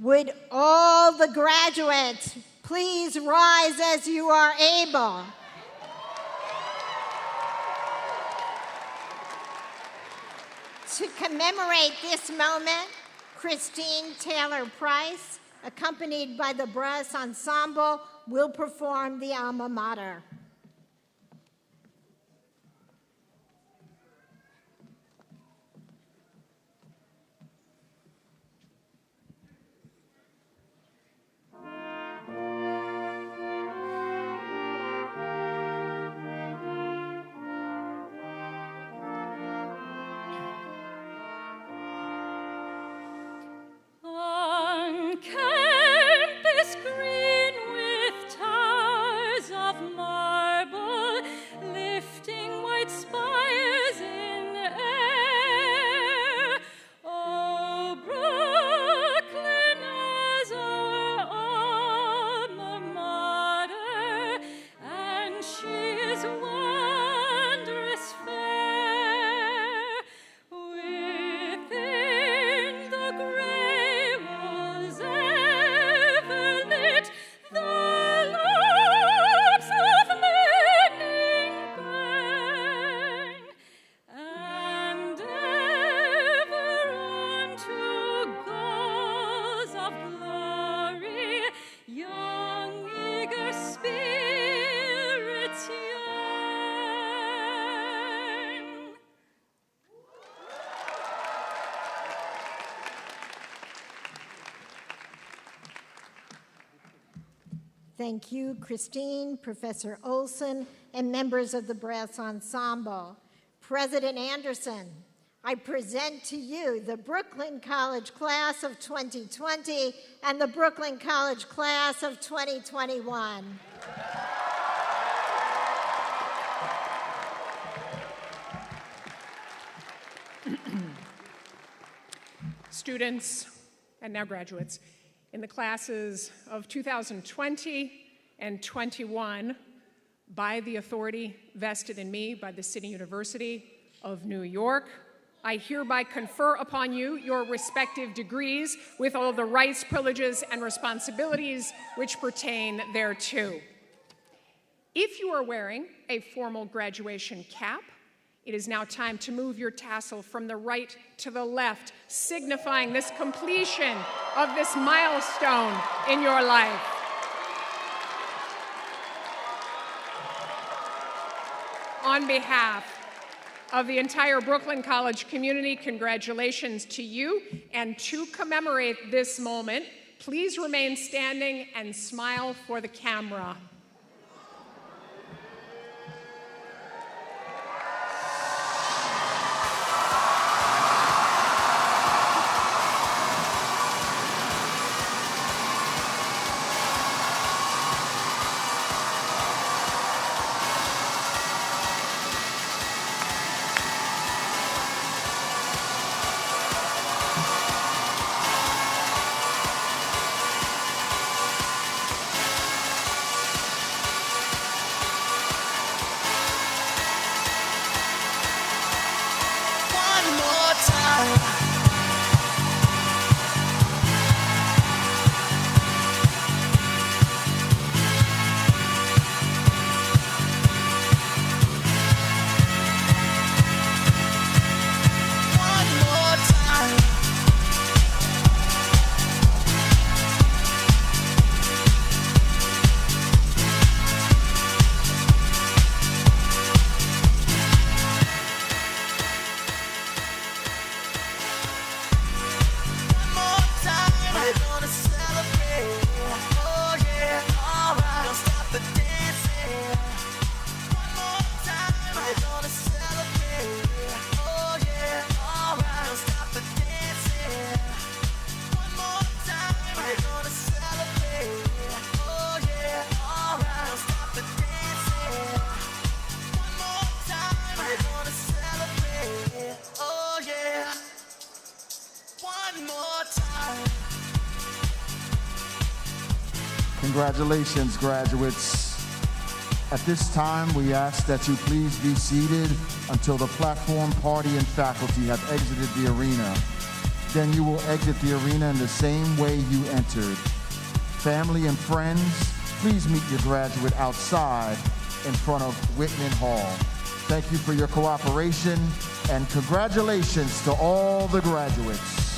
would all the graduates please rise as you are able? To commemorate this moment, Christine Taylor Price, accompanied by the Brass Ensemble, will perform the Alma Mater. Campus green with towers of marble, lifting white spires in air. Oh, Brooklyn as our alma mater, and she is wondrous fair. Within the gray walls ever lit, the lamps of learning burn, and ever unto goals of glory young eager spirits yearn. Thank you, Christine, Professor Olson, and members of the Brass Ensemble. President Anderson, I present to you the Brooklyn College Class of 2020 and the Brooklyn College Class of 2021. Students, and now graduates, in the classes of 2020 and 21, by the authority vested in me by the City University of New York, I hereby confer upon you your respective degrees with all the rights, privileges, and responsibilities which pertain thereto. If you are wearing a formal graduation cap, it is now time to move your tassel from the right to the left, signifying this completion of this milestone in your life. On behalf of the entire Brooklyn College community, congratulations to you. And to commemorate this moment, please remain standing and smile for the camera. Congratulations, graduates. At this time, we ask that you please be seated until the platform, party, and faculty have exited the arena. Then you will exit the arena in the same way you entered. Family and friends, please meet your graduate outside in front of Whitman Hall. Thank you for your cooperation, and congratulations to all the graduates.